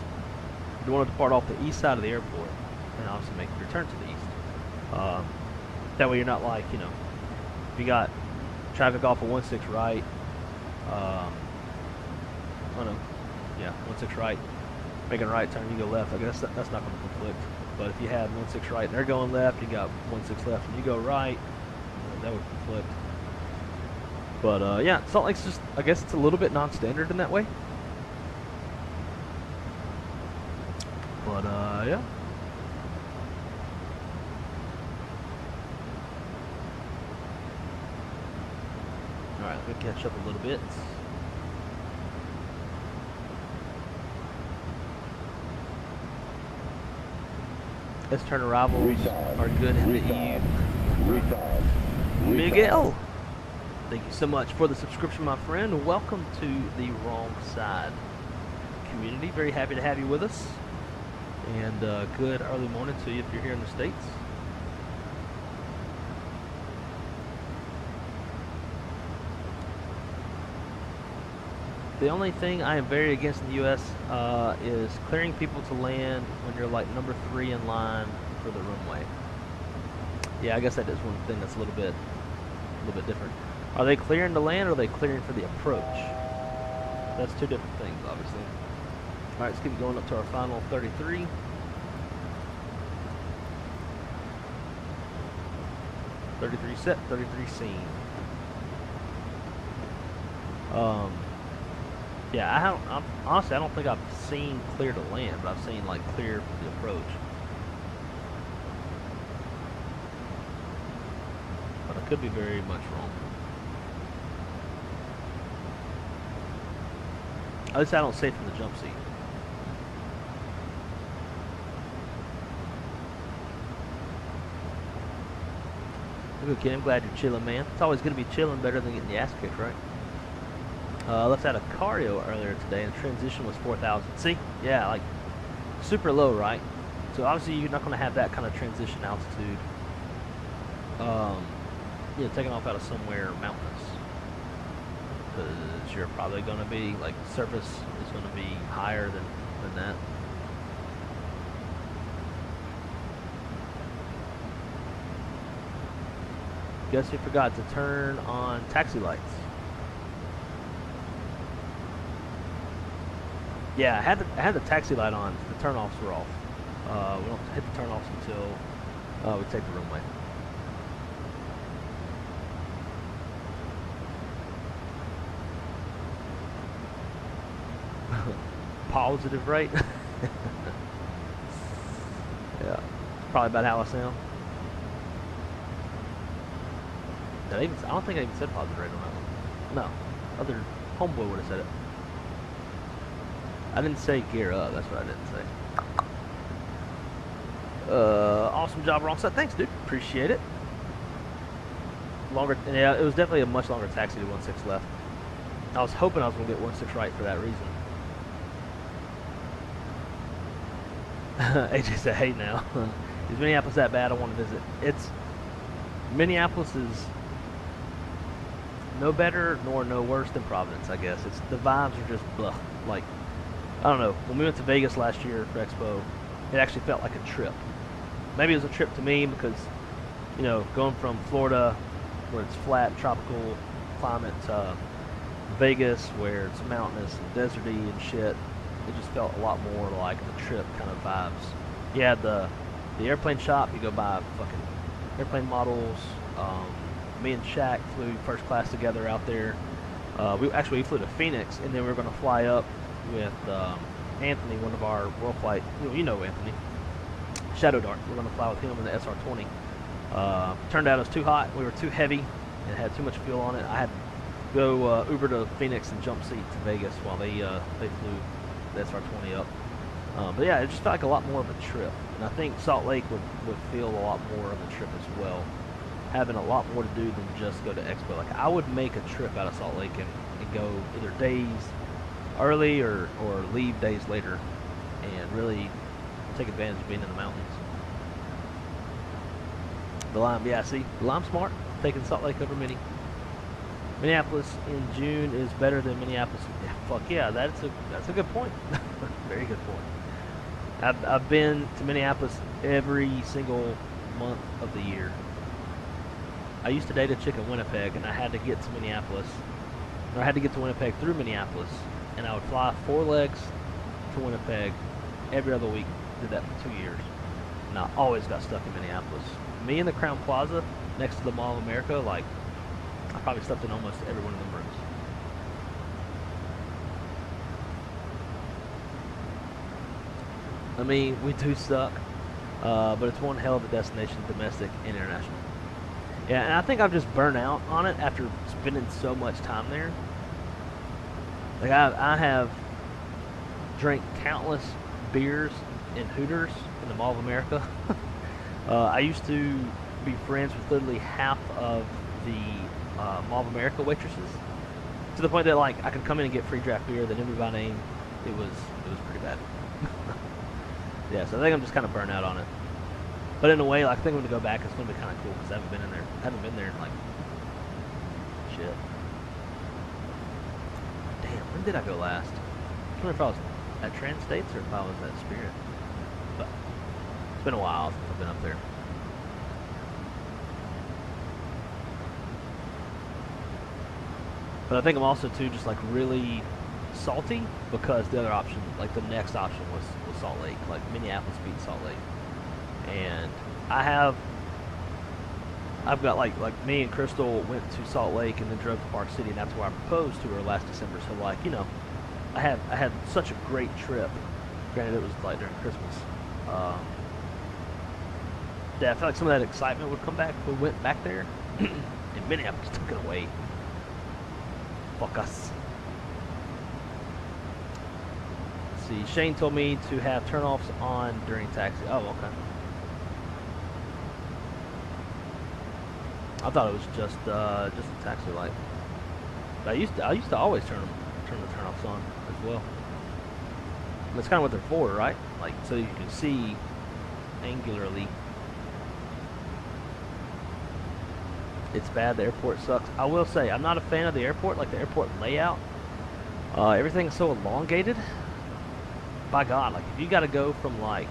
you want to depart off the east side of the airport, and obviously make your turn to the east. That way you're not like, you know, if you got traffic off of 16 right, oh no, yeah, 16 right, making a right turn, you go left. I guess that's not going to conflict. But if you had 16 right and they're going left, you got 16 left and you go right, that would conflict. But yeah, Salt Lake's just, I guess it's a little bit non-standard in that way. But yeah. Alright, let me catch up a little bit. S-turn arrivals are good in the EU. Miguel, thank you so much for the subscription, my friend. Welcome to the Wrong Side community. Very happy to have you with us. And good early morning to you if you're here in the States. The only thing I am very against in the U.S. Is clearing people to land when you're like number 3 in line for the runway. Yeah, I guess that is one thing that's a little bit different. Are they clearing to land or are they clearing for the approach? That's two different things, obviously. All right, let's keep going up to our final 33. Set, 33 scene. Yeah, honestly, I don't think I've seen clear to land, but I've seen like clear for the approach. But I could be very much wrong. At least I don't say from the jump seat. Okay, I'm glad you're chilling, man. It's always going to be chilling better than getting the ass kicked, right? Left out of Cario earlier today, and the transition was 4,000. See? Yeah, like super low, right? So obviously you're not going to have that kind of transition altitude. You know, taking off out of somewhere mountainous, because you're probably going to be like surface is going to be higher than that. Guess you forgot to turn on taxi lights. Yeah, I had the taxi light on. The turn-offs were off. We don't hit the turn-offs until we take the runway. Positive, right? Yeah, probably about how I sound. I don't think I even said positive rate on that one. No, other homeboy would have said it. I didn't say gear up. That's what I didn't say. Awesome job, wrong side. Thanks, dude. Appreciate it. Longer. Yeah, it was definitely a much longer taxi to 16 left. I was hoping I was gonna get 16 right for that reason. AJ said, "Hey now, is Minneapolis that bad? I want to visit." Minneapolis is no better nor no worse than Providence, I guess. It's the vibes are just blah. Like, I don't know. When we went to Vegas last year for Expo, it actually felt like a trip. Maybe it was a trip to me because, you know, going from Florida, where it's flat, tropical climate, to Vegas, where it's mountainous and deserty and shit, it just felt a lot more like a trip kind of vibes. You had the airplane shop. You go buy fucking airplane models. Me and Shaq flew first class together out there. We flew to Phoenix, and then we were going to fly up with Anthony, one of our Foreflight. You know Anthony. Shadow Dart. We're going to fly with him in the SR20. Turned out it was too hot. We were too heavy and had too much fuel on it. I had to go Uber to Phoenix and jump seat to Vegas while they flew the SR20 up. But yeah, it just felt like a lot more of a trip. And I think Salt Lake would feel a lot more of a trip as well, having a lot more to do than just go to Expo. Like, I would make a trip out of Salt Lake and go either days early or leave days later and really take advantage of being in the mountains. The Lime, yeah, see, the Lime's smart, taking Salt Lake over Minneapolis in June is better than Minneapolis. Yeah, fuck yeah, that's a good point. Very good point. I've been to Minneapolis every single month of the year. I used to date a chick in Winnipeg, and I had to get to Minneapolis. Or I had to get to Winnipeg through Minneapolis, and I would fly 4 legs to Winnipeg every other week. Did that for 2 years, and I always got stuck in Minneapolis. Me and the Crown Plaza next to the Mall of America, like, I probably slept in almost every one of them rooms. I mean, we do suck, but it's one hell of a destination, domestic and international. Yeah, and I think I've just burnt out on it after spending so much time there. Like, I have drank countless beers in Hooters in the Mall of America. I used to be friends with literally half of the Mall of America waitresses, to the point that, like, I could come in and get free draft beer, they knew me by name. It was pretty bad. Yeah, so I think I'm just kind of burnt out on it. But in a way, like, I think I'm going to go back. It's going to be kind of cool because I haven't been in there. I haven't been there in, like, shit. Damn, when did I go last? I can't remember if I was at Trans States or if I was at Spirit. But it's been a while since I've been up there. But I think I'm also, too, just, like, really salty because the other option, like, the next option was Salt Lake. Like, Minneapolis beat Salt Lake. And I've got, like me and Crystal went to Salt Lake and then drove to Park City, and that's where I proposed to her last December. So, like, you know, I had such a great trip. Granted, it was, like, during Christmas. Yeah, I felt like some of that excitement would come back if we went back there. And Minneapolis took it away. Fuck us. Let's see, Shane told me to have turn-offs on during taxi. Oh, okay. I thought it was just a taxi light. But I used to always turn the turn-offs on as well. And that's kind of what they're for, right? Like, so you can see angularly. It's bad. The airport sucks. I will say, I'm not a fan of the airport, like the airport layout. Everything's so elongated. By God, like, if you got to go from, like,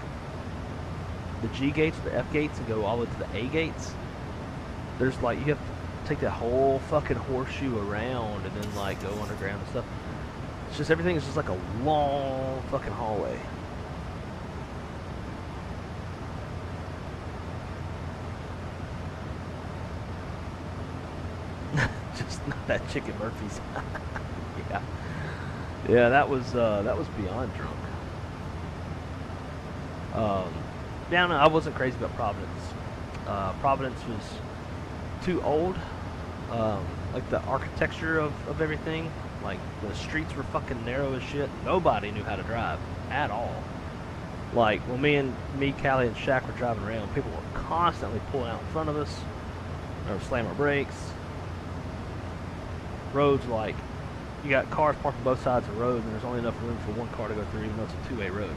the G gates to the F gates and go all the way to the A gates, there's, like, you have to take that whole fucking horseshoe around and then, like, go underground and stuff. It's just, everything is just like a long fucking hallway. Just not that chicken Murphy's. Yeah. Yeah, that was beyond drunk. Yeah, no, I wasn't crazy about Providence. Providence was too old. Like, the architecture of everything, like, the streets were fucking narrow as shit. Nobody knew how to drive at all. Like, when me, Callie, and Shaq were driving around, people were constantly pulling out in front of us or slam our brakes. Roads, like, you got cars parked on both sides of the road, and there's only enough room for one car to go through, even though it's a two-way road.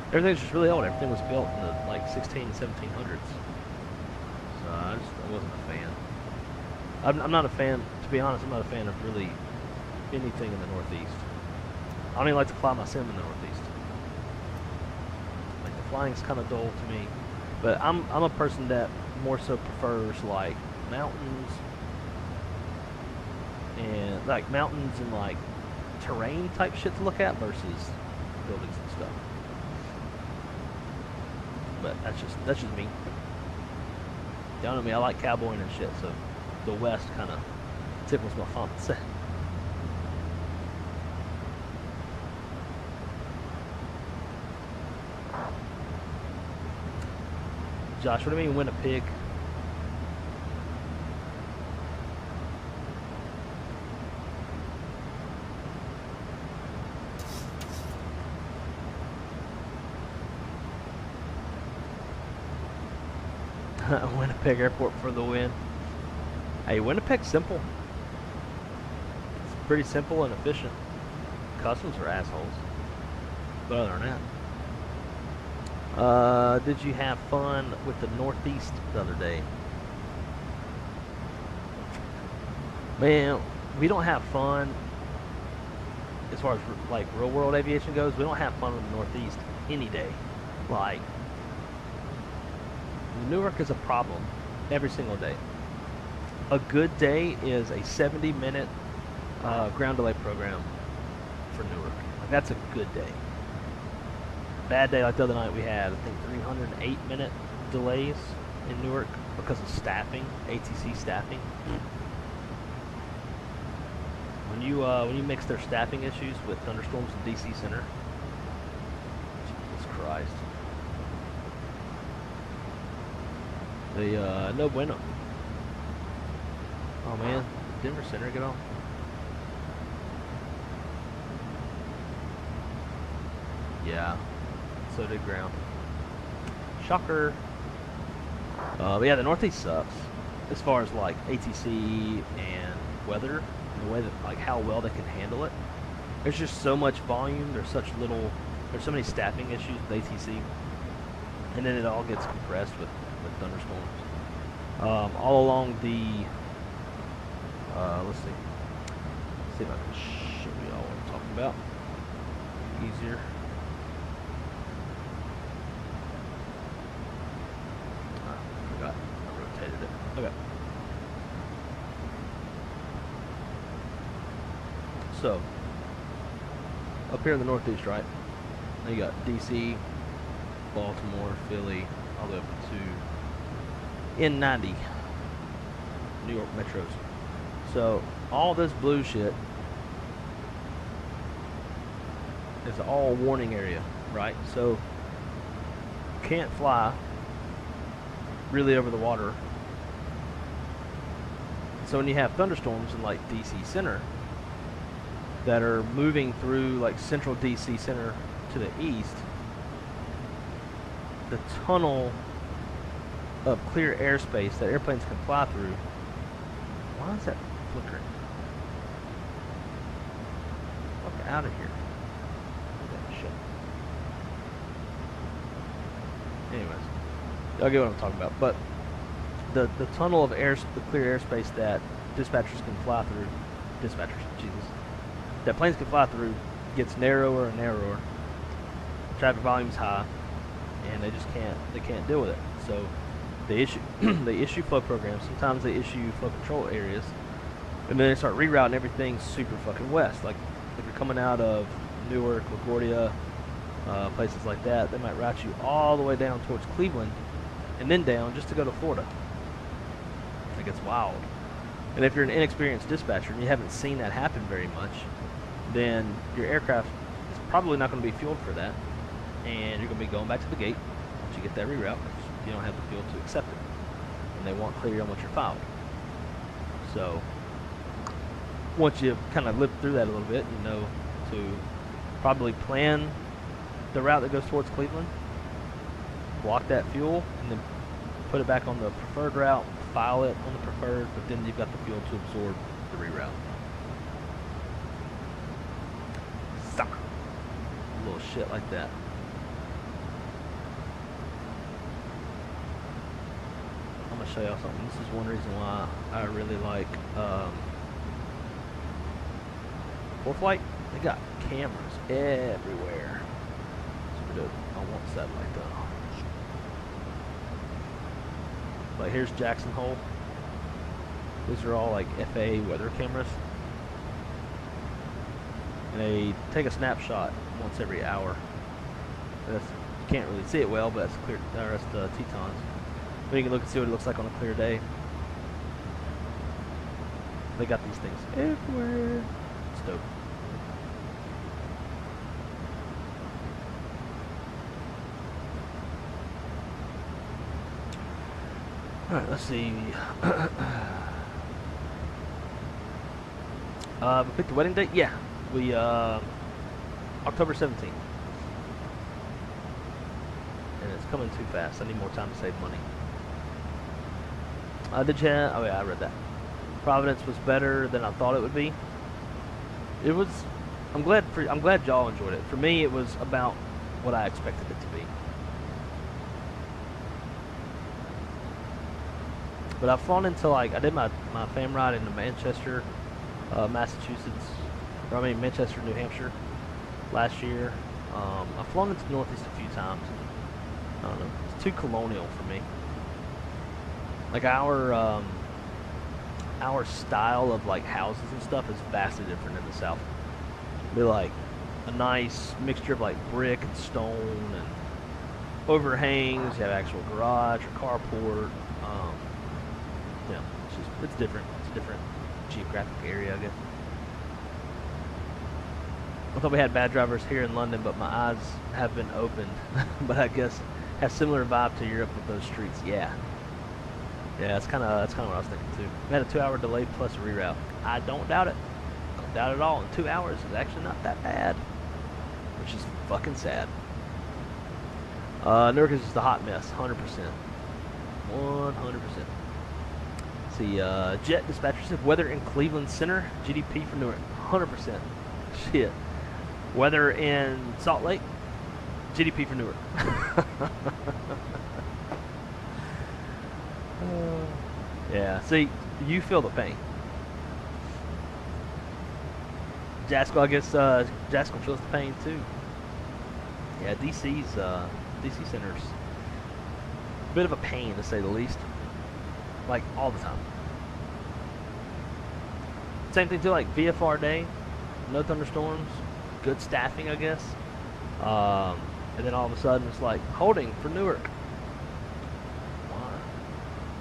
Everything's just really old. Everything was built in the, like, 16 and 1700s. So I wasn't a fan. I'm not a fan, to be honest, I'm not a fan of really anything in the Northeast. I don't even like to fly my sim in the Northeast. Like, the flying's kind of dull to me. But I'm a person that more so prefers, like, mountains, and like terrain type shit to look at versus buildings and stuff. But that's just me. Y'all know me, I like cowboying and shit, so the West kind of tickles my fancy. Josh, what do you mean win a pig? Winnipeg Airport for the win. Hey, Winnipeg's simple. It's pretty simple and efficient. Customs are assholes. But other than that. Did you have fun with the Northeast the other day? Man, we don't have fun as far as like real world aviation goes, we don't have fun in the Northeast any day. Like, Newark is a problem every single day. A good day is a 70-minute ground delay program for Newark. Like, that's a good day. Bad day like the other night, we had, I think, 308-minute delays in Newark because of staffing, ATC staffing. When you mix their staffing issues with thunderstorms in DC Center, Jesus Christ. No bueno. Oh man, Denver Center, get on. Yeah, so did ground. Shocker. But yeah, the Northeast sucks as far as like ATC and weather, and the way that like how well they can handle it. There's just so much volume. There's so many staffing issues with ATC, and then it all gets compressed with thunderstorms. All along the let's see if I can show you all what I'm talking about. Easier. I rotated it. Okay. So, up here in the Northeast, right? You got DC, Baltimore, Philly, all the way up to N90, New York metros. So, all this blue shit is all warning area, right? So, can't fly really over the water. So when you have thunderstorms in like DC Center that are moving through like central DC Center to the east, the tunnel of clear airspace that airplanes can fly through. Why is that flickering? Fuck out of here. That shit. Anyways, y'all get what I'm talking about. But the tunnel of air, the clear airspace that dispatchers can fly through, that planes can fly through, gets narrower and narrower. Traffic volume's high, and they just can't deal with it. So they issue flow programs. Sometimes they issue flow control areas, and then they start rerouting everything super fucking west. Like if you're coming out of Newark, LaGuardia, places like that, they might route you all the way down towards Cleveland, and then down just to go to Florida. It gets wild. And if you're an inexperienced dispatcher and you haven't seen that happen very much, then your aircraft is probably not going to be fueled for that, and you're going to be going back to the gate once you get that reroute because you don't have the fuel to accept it, and they want clarity on what you're filed. So once you kind of live through that a little bit, you know to probably plan the route that goes towards Cleveland, block that fuel, and then put it back on the preferred route, file it on the preferred, but then you've got the fuel to absorb the reroute. Suck. A little shit like that. I'm gonna show y'all something. This is one reason why I really like Foreflight. They got cameras everywhere. Super dope. I want satellite though. Like here's Jackson Hole. These are all like FAA weather cameras. And they take a snapshot once every hour. You can't really see it well, but that's clear. That's the Tetons. But you can look and see what it looks like on a clear day. They got these things everywhere. It's dope. Alright, let's see. We picked the wedding date? Yeah. We, October 17th. And it's coming too fast. I need more time to save money. Did you? Oh yeah, I read that. Providence was better than I thought it would be. It was. I'm glad y'all enjoyed it. For me, it was about what I expected it to be. But I've flown into like I did my fam ride into Manchester, Massachusetts, or I mean Manchester, New Hampshire, last year. I've flown into the Northeast a few times. I don't know. It's too colonial for me. Like our style of like houses and stuff is vastly different in the South. Be like a nice mixture of like brick and stone and overhangs. You have actual garage or carport. Yeah, it's different. It's a different geographic area, I guess. I thought we had bad drivers here in London, but my eyes have been opened. But I guess has similar vibe to Europe with those streets. Yeah, that's kind of what I was thinking too. We had a 2-hour delay plus a reroute. I don't doubt it. Don't doubt it at all. And 2 hours is actually not that bad, which is fucking sad. Newark is just a hot mess, 100%. 100%. See, Jet Dispatcher said weather in Cleveland Center, GDP for Newark, 100%. Shit. Weather in Salt Lake, GDP for Newark. Yeah, see, you feel the pain. Jaskell, I guess, Jaskell feels the pain too. Yeah, DC Center's a bit of a pain to say the least. Like, all the time. Same thing too, like VFR day, no thunderstorms, good staffing, I guess. And then all of a sudden it's like, holding for Newark. Why?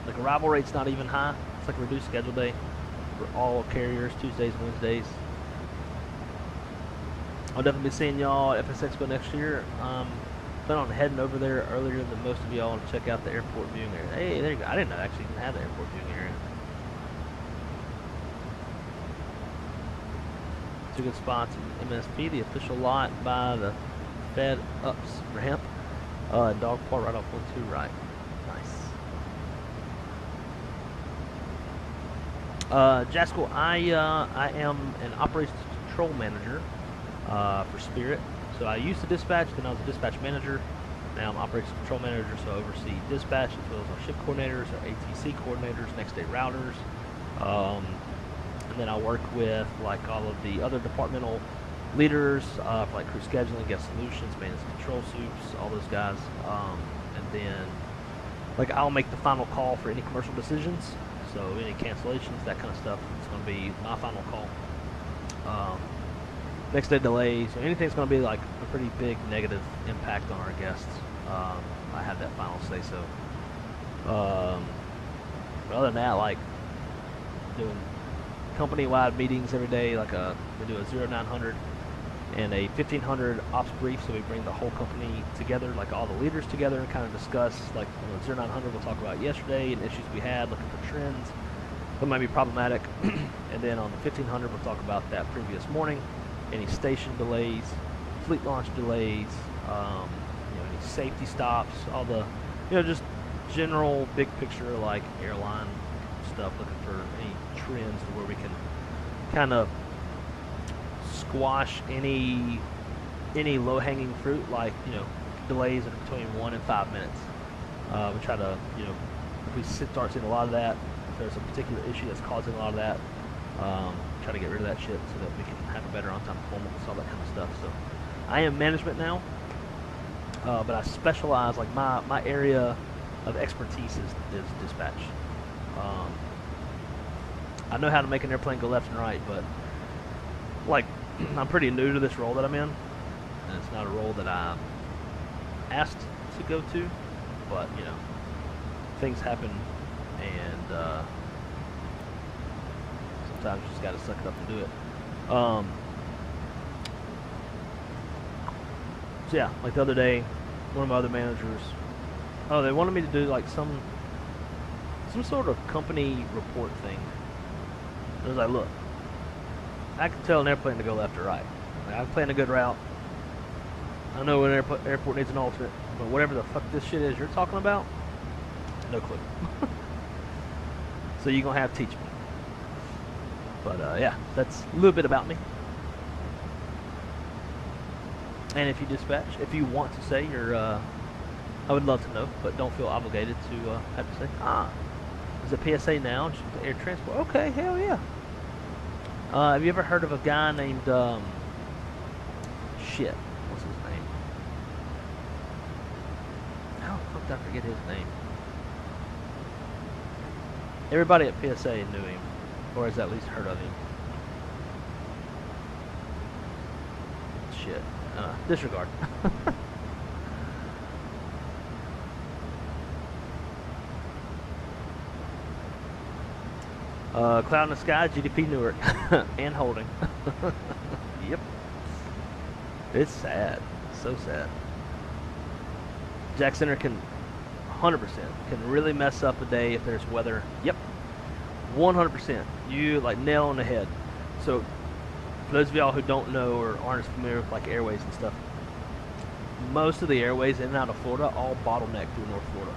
Like, arrival rate's not even high. It's like a reduced schedule day for all carriers, Tuesdays, Wednesdays. I'll definitely be seeing y'all at FS Expo next year. Plan on heading over there earlier than most of y'all to check out the airport viewing area. Hey, there you go. I didn't know actually even have the airport viewing area. Two good spots in MSP, the official lot by the Fed Ups ramp. Dog paw right off 1-2 right. Nice. Jaskell, I am an operations control manager for Spirit. So I used to dispatch, then I was a dispatch manager. Now I'm operations control manager, so I oversee dispatch as well as our ship coordinators, our ATC coordinators, next day routers. And then I work with like all of the other departmental leaders for like crew scheduling, guest solutions, maintenance control soups, all those guys. And then like I'll make the final call for any commercial decisions. So any cancellations, that kind of stuff, it's going to be my final call. Next day delays, or anything's going to be like a pretty big negative impact on our guests. I have that final say so. But other than that, like doing company-wide meetings every day, like we do a 0900 and a 1500 ops brief, so we bring the whole company together, like all the leaders together, and kind of discuss, like on the 0900 we'll talk about yesterday and issues we had, looking for trends that might be problematic. And then on the 1500 we'll talk about that previous morning, any station delays, fleet launch delays, any safety stops, all the, just general big picture like airline stuff, looking for any trends to where we can kind of squash any low-hanging fruit, like delays of between 1 and 5 minutes. We try to if we start seeing a lot of that, if there's a particular issue that's causing a lot of that, try to get rid of that shit so that we can have a better on-time performance, all that kind of stuff. So I am management now, but I specialize, like my area of expertise is dispatch. I know how to make an airplane go left and right, but like I'm pretty new to this role that I'm in, and it's not a role that I'm asked to go to, but things happen, and sometimes you just got to suck it up and do it. So yeah, like the other day, one of my other managers, they wanted me to do like some sort of company report thing. I was like, look, I can tell an airplane to go left or right. Like, I plan a good route. I know an airport needs an alternate, but whatever the fuck this shit is you're talking about, no clue. So you're going to have to teach me. But yeah, that's a little bit about me. And if you dispatch, if you want to say you're, I would love to know, but don't feel obligated to have to say, is it PSA now, just with the air transport? Okay, hell yeah. Have you ever heard of a guy named, shit, what's his name? How the fuck did I forget his name? Everybody at PSA knew him, or has at least heard of him. Shit, disregard. Cloud in the Sky, GDP Newark, and holding. Yep. It's sad. So sad. Jack Center can 100% can really mess up a day if there's weather. Yep. 100%. You like nail on the head. So for those of y'all who don't know or aren't as familiar with like airways and stuff, most of the airways in and out of Florida all bottleneck through North Florida.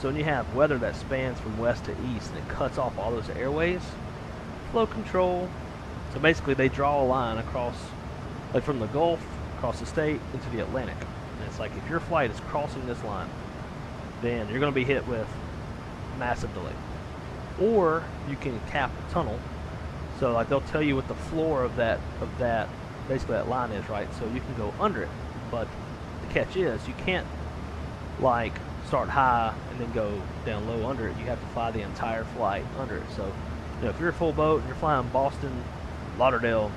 So when you have weather that spans from west to east and it cuts off all those airways, flow control. So basically they draw a line across, like from the Gulf, across the state, into the Atlantic. And it's like if your flight is crossing this line, then you're going to be hit with massive delay. Or you can cap a tunnel. So like they'll tell you what the floor of that basically that line is, right? So you can go under it. But the catch is you can't like start high and then go down low under it. You have to fly the entire flight under it. So, you know, if you're a full boat and you're flying Boston, Lauderdale,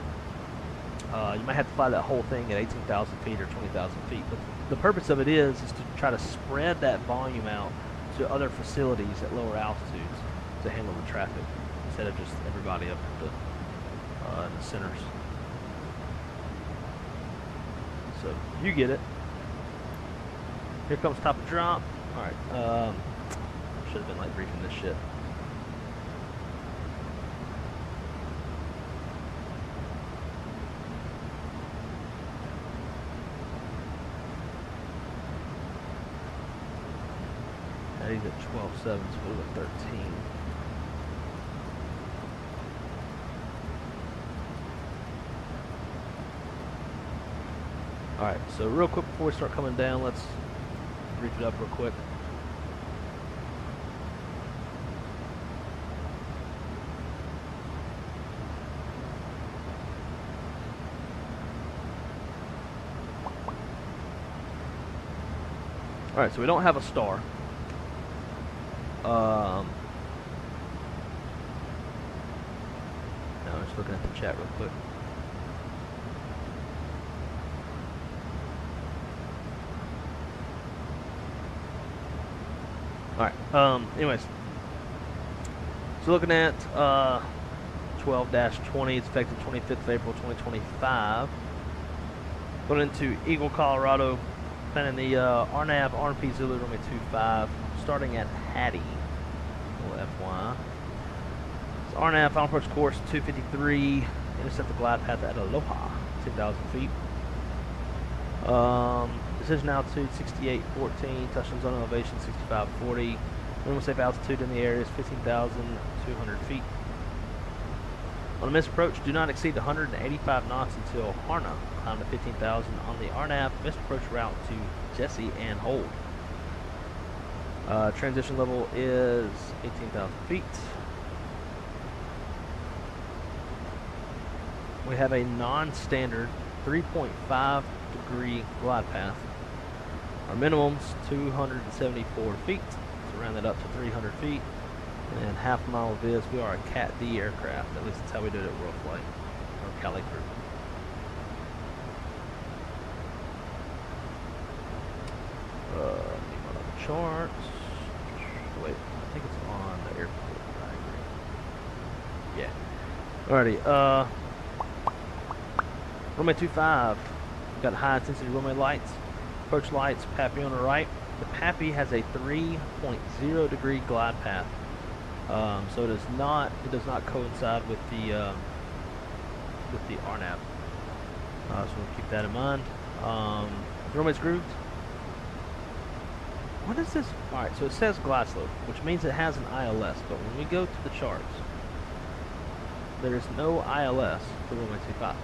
you might have to fly that whole thing at 18,000 feet or 20,000 feet. But the purpose of it is to try to spread that volume out to other facilities at lower altitudes to handle the traffic instead of just everybody up at the centers. So you get it. Here comes top of drop. Alright, should have been like briefing this shit. Now he's at 12.7, so we'll go 13. Alright, so real quick before we start coming down, let's brief it up real quick. Alright, so we don't have a star. No, I'm just looking at the chat real quick. Alright, anyways. So looking at 12-20, it's effective 25th of April 2025. Going into Eagle, Colorado, planning the RNAV RNP Zulu runway 25, starting at Hattie, little FY. So RNAV final approach course 253, intercept the glide path at Aloha, 10,000 feet. Decision altitude 68.14, touchdown zone elevation 65.40. Minimum safe altitude in the area is 15,200 feet. On a missed approach, do not exceed 185 knots until Harna. Climb to 15,000 on the RNAV missed approach route to Jesse and hold. Transition level is 18,000 feet. We have a non-standard 3.5 degree glide path. Our minimum's 274 feet. So round that up to 300 feet. And half mile viz. We are a Cat D aircraft. At least that's how we do it at Foreflight or Cali Crew. Charts. Wait, I think it's on the airport diagram. Yeah. Alrighty. Runway 25. Got high intensity runway lights. Approach lights. Pappy on the right. The Pappy has a 3.0 degree glide path. So it does not coincide with the RNAV. So we'll keep that in mind. Runway's grooved. What is this? Alright, so it says glide slope, which means it has an ILS, but when we go to the charts, there is no ILS for runway 25.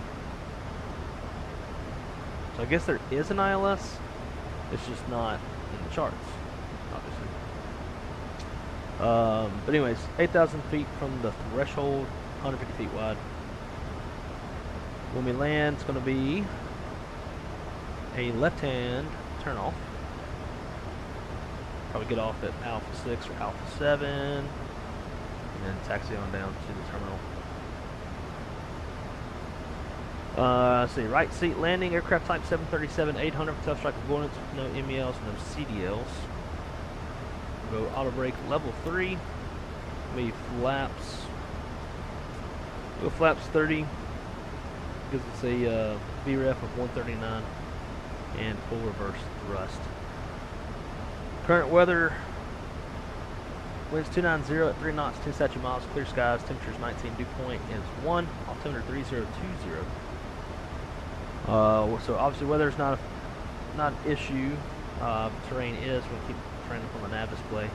So I guess there is an ILS, it's just not in the charts, obviously. But anyways, 8,000 feet from the threshold, 150 feet wide. When we land, it's going to be a left-hand turn-off. Probably get off at Alpha 6 or Alpha 7, and then taxi on down to the terminal. Let's see, right seat landing, aircraft type 737-800 for tough strike avoidance, no MELs, no CDLs. We'll go auto brake level 3. Maybe flaps. Go flaps 30. Gives us a VREF of 139 and full reverse thrust. Current weather, winds 290 at 3 knots, 10 statute miles, clear skies, temperatures 19, dew point is 1, altimeter 3020. So obviously weather's not an issue. Terrain is. We'll keep terrain up on the nav display.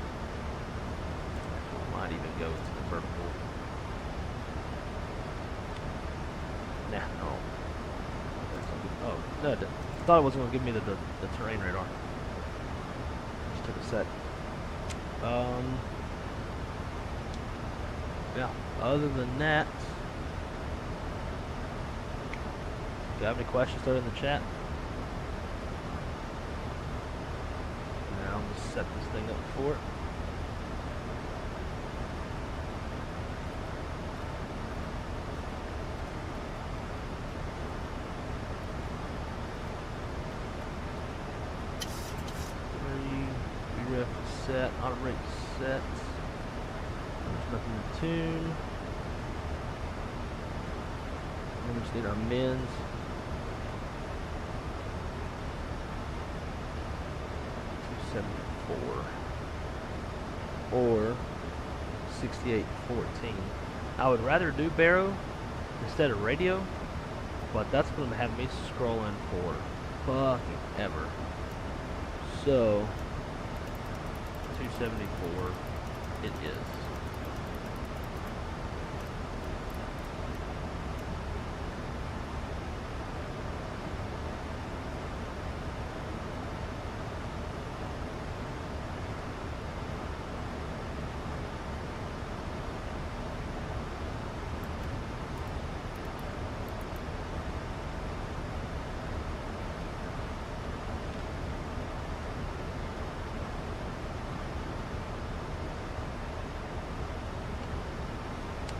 Might even go to the vertical. Nah, no. Oh, no, I thought it wasn't going to give me the terrain radar. Just took a sec. Yeah, other than that, if you have any questions, throw it in the chat. Now I'm going to set this thing up for it. VREF set, auto brake set. There's nothing to tune. We just need our mins. 274 or 6814. I would rather do Barrow instead of radio, but that's going to have me scrolling for fucking ever. So 274 it is.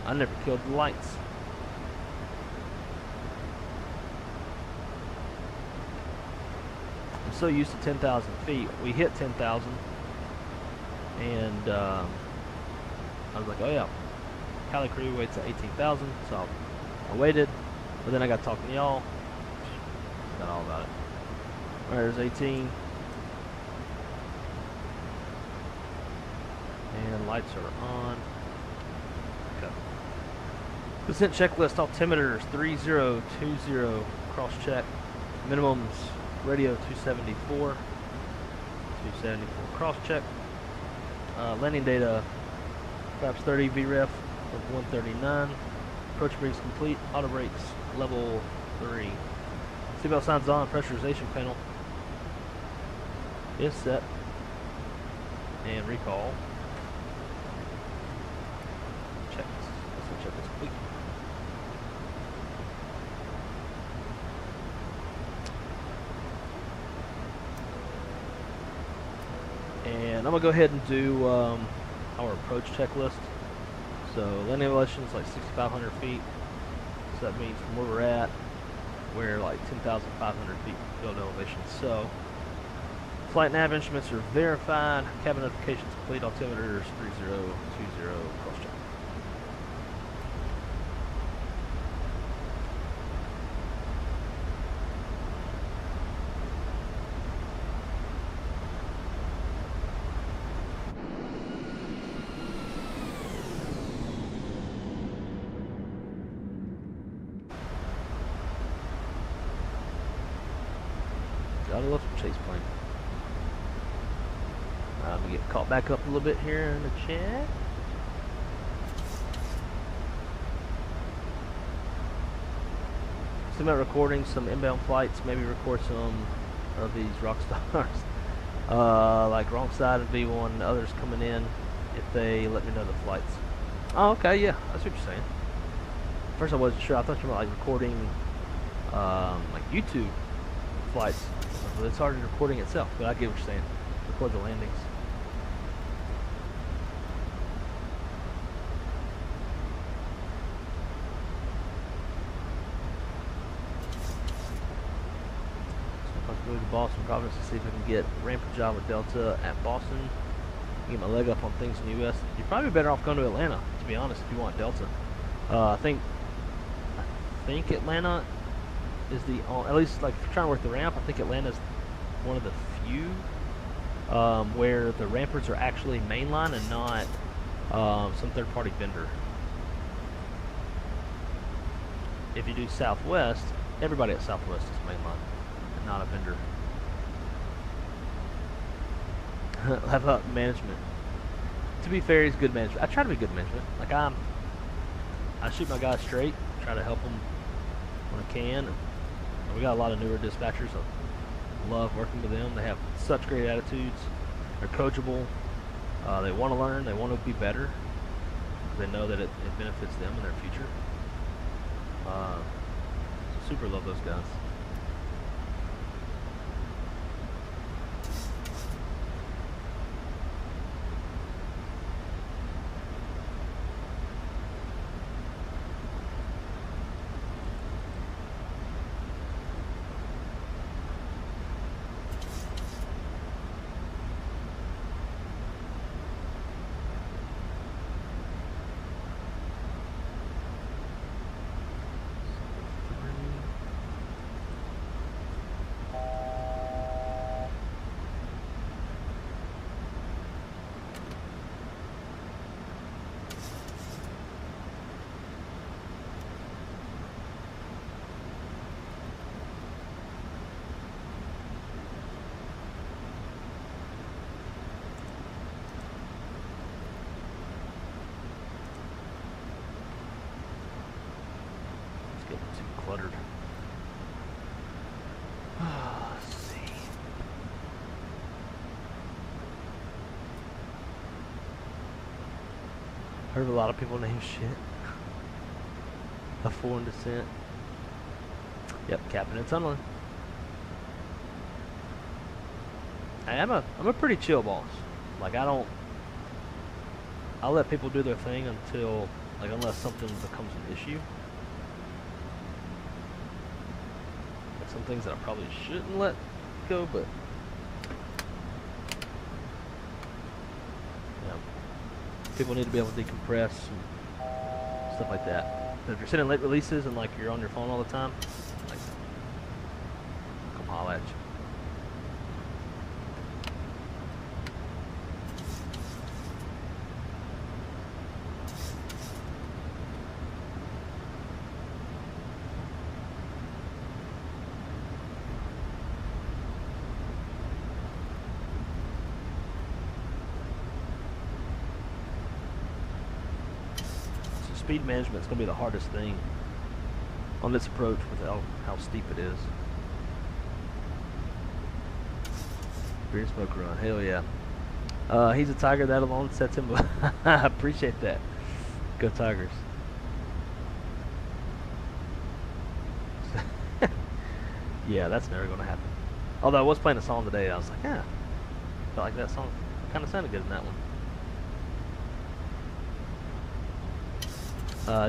I never killed the lights. I'm so used to 10,000 feet. We hit 10,000, and I was like, oh yeah, Cali crew waits at 18,000, so I waited, but then I got talking to y'all. Got all about it. All right, there's 18. And lights are on. Percent checklist, altimeters 3020, cross check. Minimums, radio 274, cross check. Landing data, flaps 30, VREF of 139. Approach brakes complete, auto brakes level 3. Seatbelt signs on, pressurization panel is set. And recall. Check this. Let's check this complete. And I'm going to go ahead and do our approach checklist. So landing elevation is like 6,500 feet. So that means from where we're at, we're like 10,500 feet field elevation. So flight nav instruments are verified. Cabin notifications complete. Altimeters 3020. Cross check. Gotta love some chase plane. Let me get caught back up a little bit here in the chat. Some about recording some inbound flights, maybe record some of these rock stars. Like wrong side of V1 and others coming in if they let me know the flights. Oh, okay, yeah, that's what you're saying. First I wasn't sure. I thought you were like recording like YouTube flights. It's hard recording itself, but I get what you're saying. Record the landings. Really to Boston Providence to see if I can get ramp a job with Delta at Boston. Get my leg up on things in the U.S. You're probably better off going to Atlanta, to be honest, if you want Delta. I think Atlanta is at least like if you're trying to work the ramp. I think Atlanta is one of the few where the rampers are actually mainline and not some third-party vendor. If you do Southwest, everybody at Southwest is mainline. Not a vendor. How about management? To be fair, he's good management. I try to be good management. Like I shoot my guys straight, try to help them when I can. We got a lot of newer dispatchers. I love working with them. They have such great attitudes. They're coachable. They want to learn. They want to be better. They know that it benefits them in their future. Super love those guys. Cluttered. Let's see. Heard of a lot of people name shit. A foreign descent. Yep, capping and tunneling. I'm a pretty chill boss. Like I'll let people do their thing until unless something becomes an issue. Some things that I probably shouldn't let go, but people need to be able to decompress and stuff like that. But if you're sending late releases and like you're on your phone all the time, like come holla at you. Speed management is going to be the hardest thing on this approach with how steep it is. Green smoke run, hell yeah. He's a Tiger, that alone sets him. I appreciate that. Go Tigers. Yeah, that's never going to happen. Although I was playing a song today, I was like, yeah, I felt like that song kind of sounded good in that one.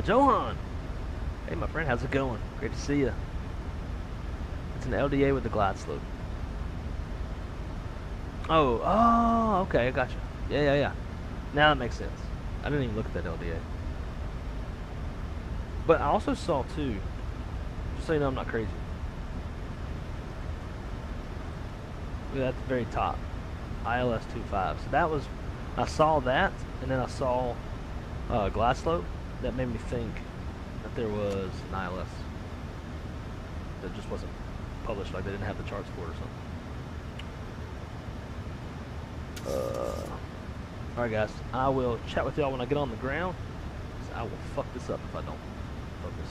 Johan! Hey my friend, how's it going? Great to see you. It's an LDA with the glide slope. Oh, okay, I gotcha. Yeah. Now that makes sense. I didn't even look at that LDA. But I also saw too, just so you know I'm not crazy. Look at the very top. ILS 25. So that was, I saw that, and then I saw glide slope. That made me think that there was an ILS that just wasn't published, like they didn't have the charts for it or something. Alright guys, I will chat with y'all when I get on the ground. I will fuck this up if I don't focus.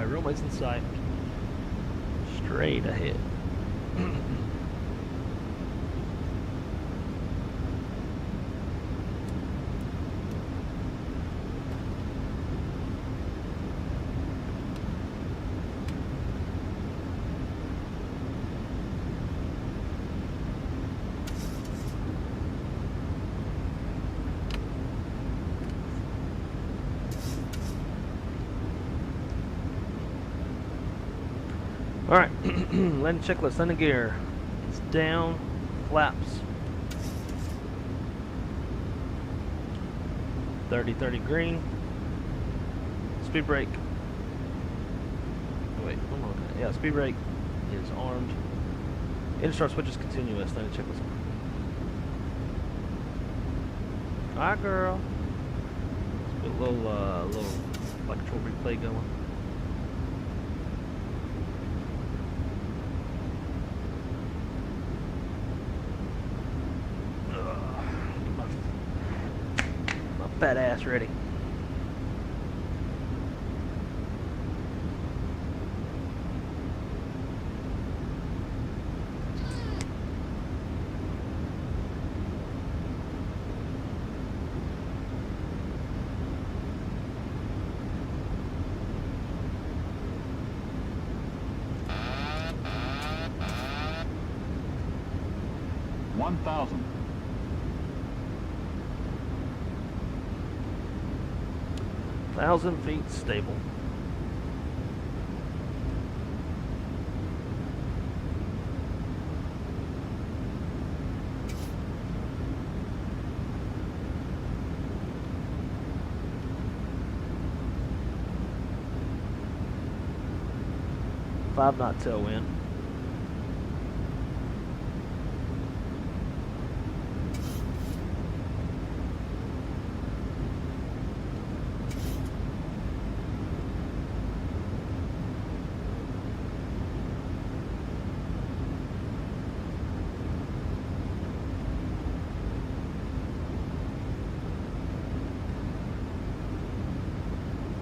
Alright, runway's in sight. Straight ahead. Alright, landing checklist, landing gear. It's down, flaps. 30 green. Speed brake. Oh, wait, one more. Yeah, speed brake is armed. Engine start switch is continuous, landing checklist. Alright, girl. Let's put a little like control replay going. Fat ass ready. $1,000. 1,000 feet stable. Five-knot tailwind.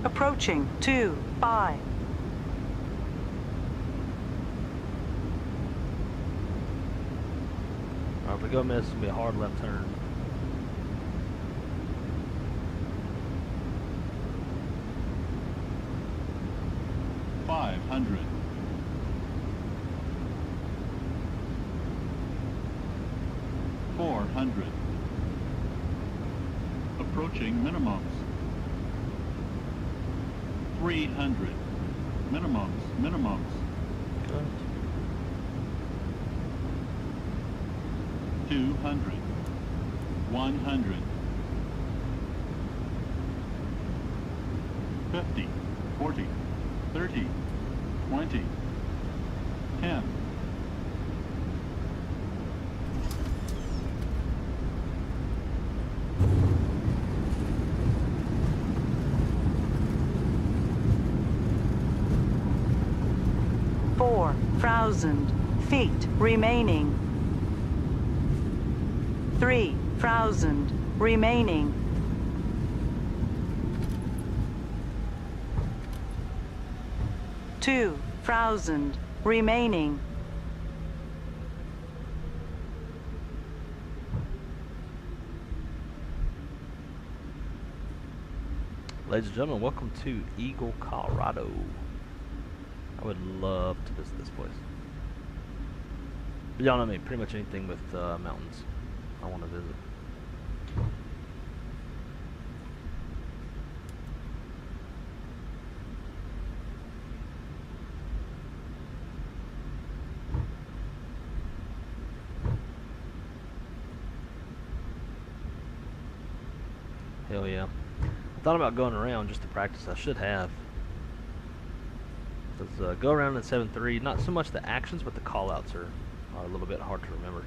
Approaching 2-5. Alright, if we go miss, it's gonna be a hard left turn. $500. 400. Approaching minimums. 300. Minimums. Good. 200. 100. 50. 40. 30. 20. 10. Feet remaining. 3,000 remaining. 2,000 remaining. Ladies and gentlemen, welcome to Eagle, Colorado. I would love to visit this place. But y'all know me, pretty much anything with mountains I want to visit. Hell yeah. I thought about going around just to practice. I should have. Because go around in 7.3, not so much the actions, but the callouts are a little bit hard to remember.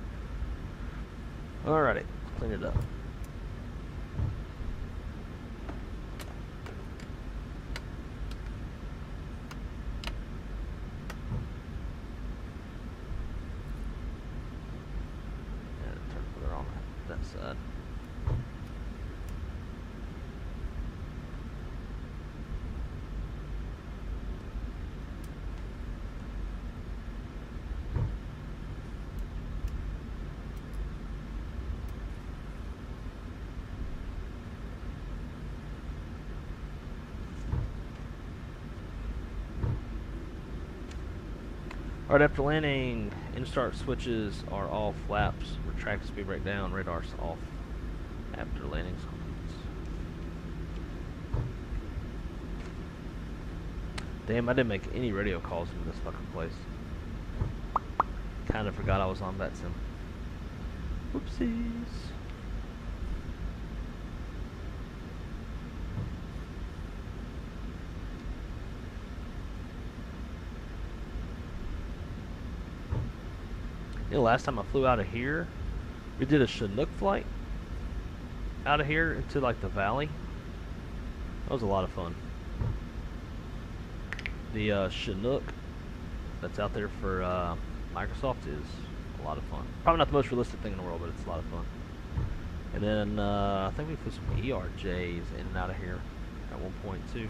Alrighty, let's clean it up. And turn further on that side. Alright, after landing, in-start switches are off, flaps, retract speed breakdown, radar's off after landing sequence. Damn, I didn't make any radio calls in this fucking place. Kinda forgot I was on that sim. Whoopsies. You know, last time I flew out of here, we did a Chinook flight out of here into like the valley. That was a lot of fun. The Chinook that's out there for Microsoft is a lot of fun. Probably not the most realistic thing in the world, but it's a lot of fun. And then I think we flew some ERJs in and out of here at one point too.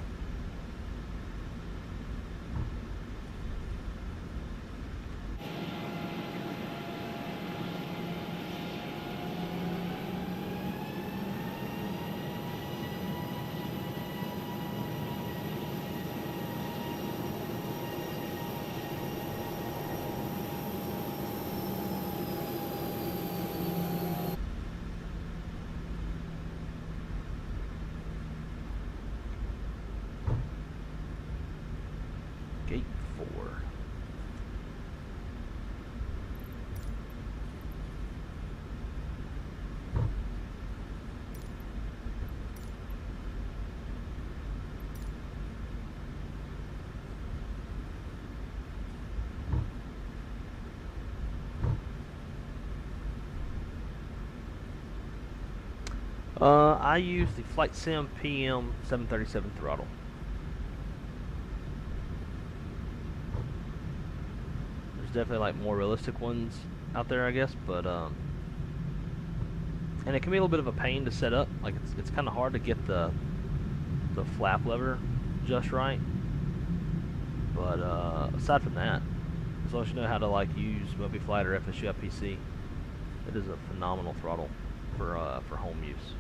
Gate 4. I use the Flight Sim PM 737 throttle. There's definitely like more realistic ones out there, I guess, but and it can be a little bit of a pain to set up. Like it's kind of hard to get the flap lever just right. But aside from that, as long as you know how to like use MobiFlight or FSU IPC, it is a phenomenal throttle for home use.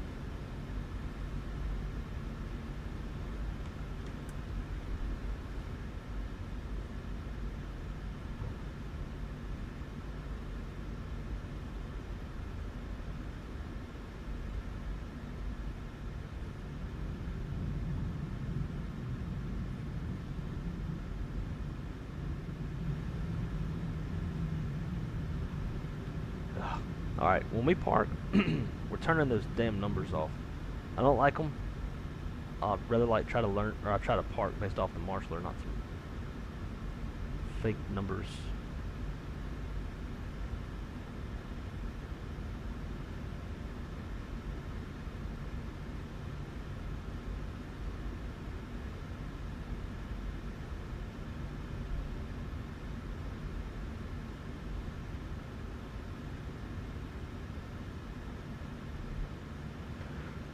Alright, when we park, we're turning those damn numbers off. I don't like them. I'd rather like try to learn, or I try to park based off the marshaller, not some fake numbers.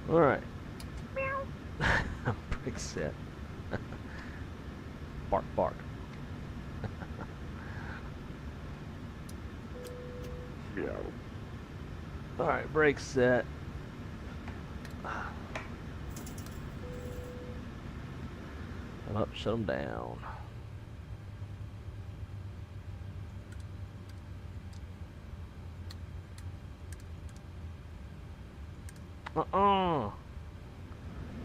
Alright. Brake set. Bark, bark. Yeah. Alright, brake set. And up, shut them down.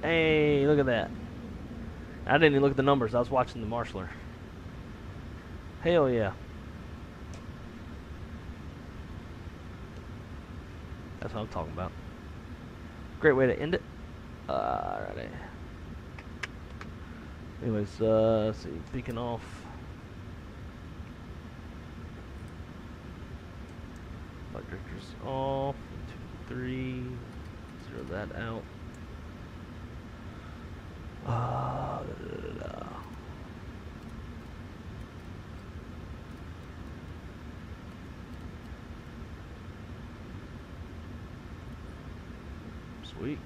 Hey, look at that. I didn't even look at the numbers. I was watching the marshaller. Hell yeah. That's what I'm talking about. Great way to end it. Alrighty. Anyways, let's see. Beacon off. Flight directors off. 1, 2, 3. Zero that out. Sweet.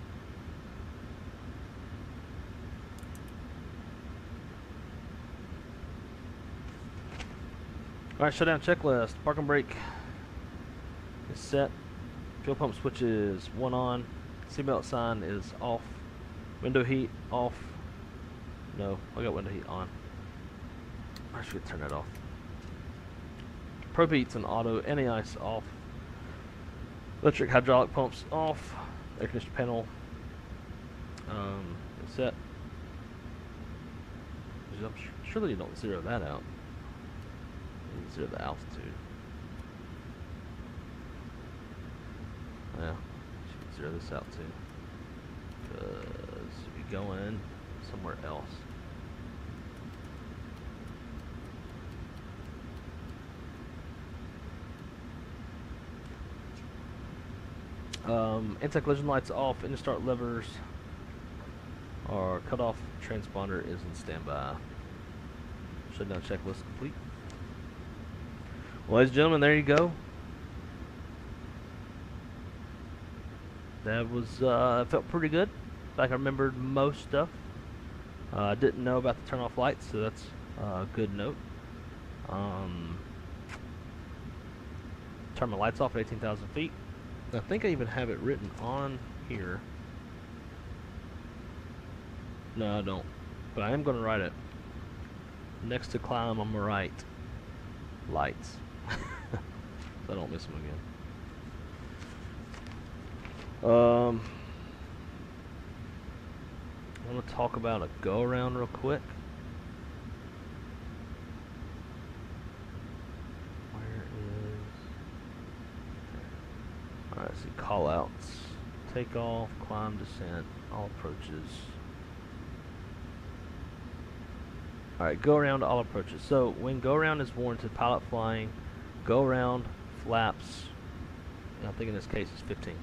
Alright, shutdown checklist. Park and brake is set. Fuel pump switch is 1 on. Seatbelt sign is off. Window heat off. No, I got window heat on. I should turn that off. Probeats and auto, anti-ice off. Electric hydraulic pumps off. Air conditioner panel is set. Surely you don't zero that out. You zero the altitude. Yeah, should zero this out too. Because you're going somewhere else. Anti-collision lights off, engine start levers are cut off, transponder is in standby. Shutdown checklist complete. Well, ladies and gentlemen, there you go. That was, felt pretty good. Like I remembered most stuff. I didn't know about the turn off lights, so that's a good note. Turn my lights off at 18,000 feet. I think I even have it written on here. No, I don't. But I am going to write it. Next to climb on my right. Lights. So I don't miss them again. I want to talk about a go-around real quick. Alright, see call-outs. Takeoff, climb, descent, all approaches. Alright, go around all approaches. So, when go around is warranted, pilot flying, go around, flaps, and I think in this case it's 15.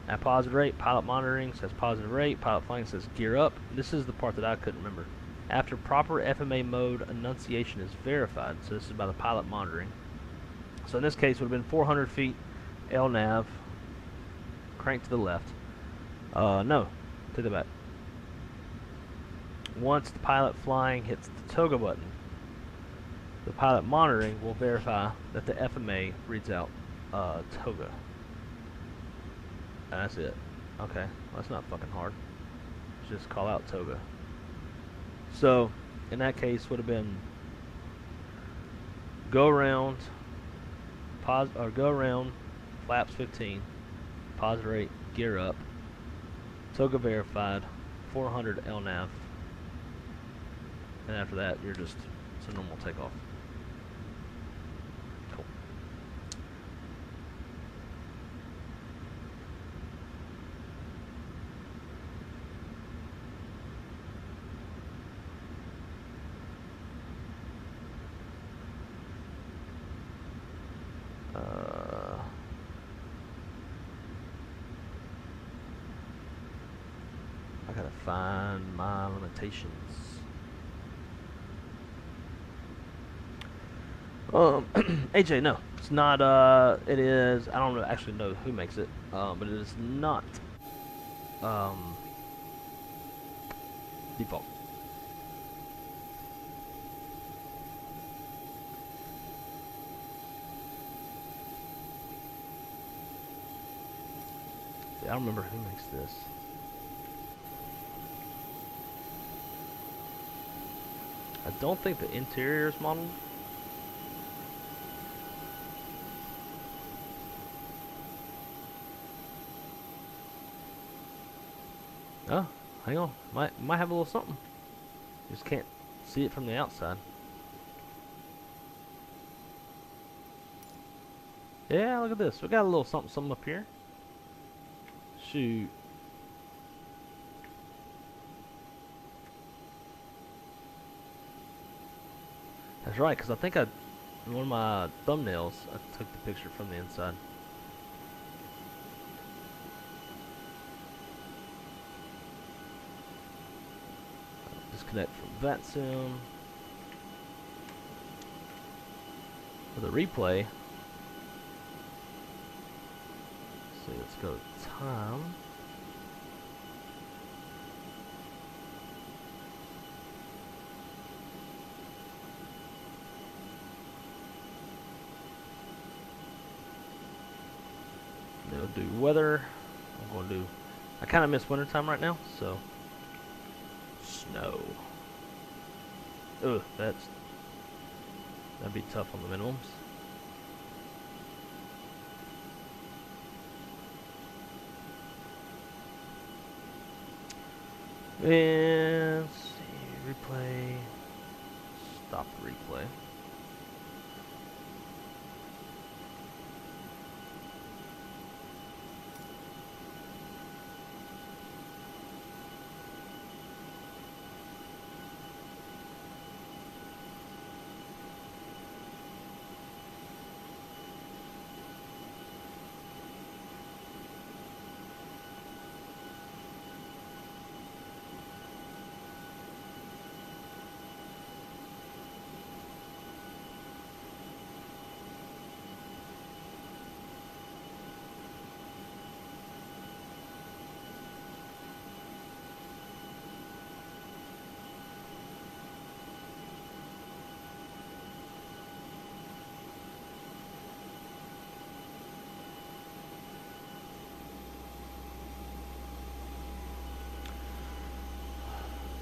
At positive rate, pilot monitoring says positive rate, pilot flying says gear up. This is the part that I couldn't remember. After proper FMA mode enunciation is verified, so this is about the pilot monitoring. So in this case, it would have been 400 feet, LNAV, crank to the left. No, take that back. Once the pilot flying hits the toga button, the pilot monitoring will verify that the FMA reads out toga. And that's it. Okay, well, that's not fucking hard. Just call out toga. So, in that case, would have been go around, go around, flaps 15, positive rate, gear up, toga verified, 400 LNAV, and after that, you're just, it's a normal takeoff. Cool. I gotta find my limitations. AJ, no, it's not. It is. I don't actually know who makes it, but it is not default. See, I don't remember who makes this. I don't think the interior is modeled. Oh, hang on. Might have a little something. Just can't see it from the outside. Yeah, look at this. We got a little something up here. Shoot. That's right, because I think in one of my thumbnails, I took the picture from the inside. Disconnect from VATSIM. For the replay, so let's go to time. We'll do weather. I'm going to do. I kind of miss wintertime right now, so snow. Ugh, that's That'd be tough on the minimums. And let's see, replay. Stop the replay.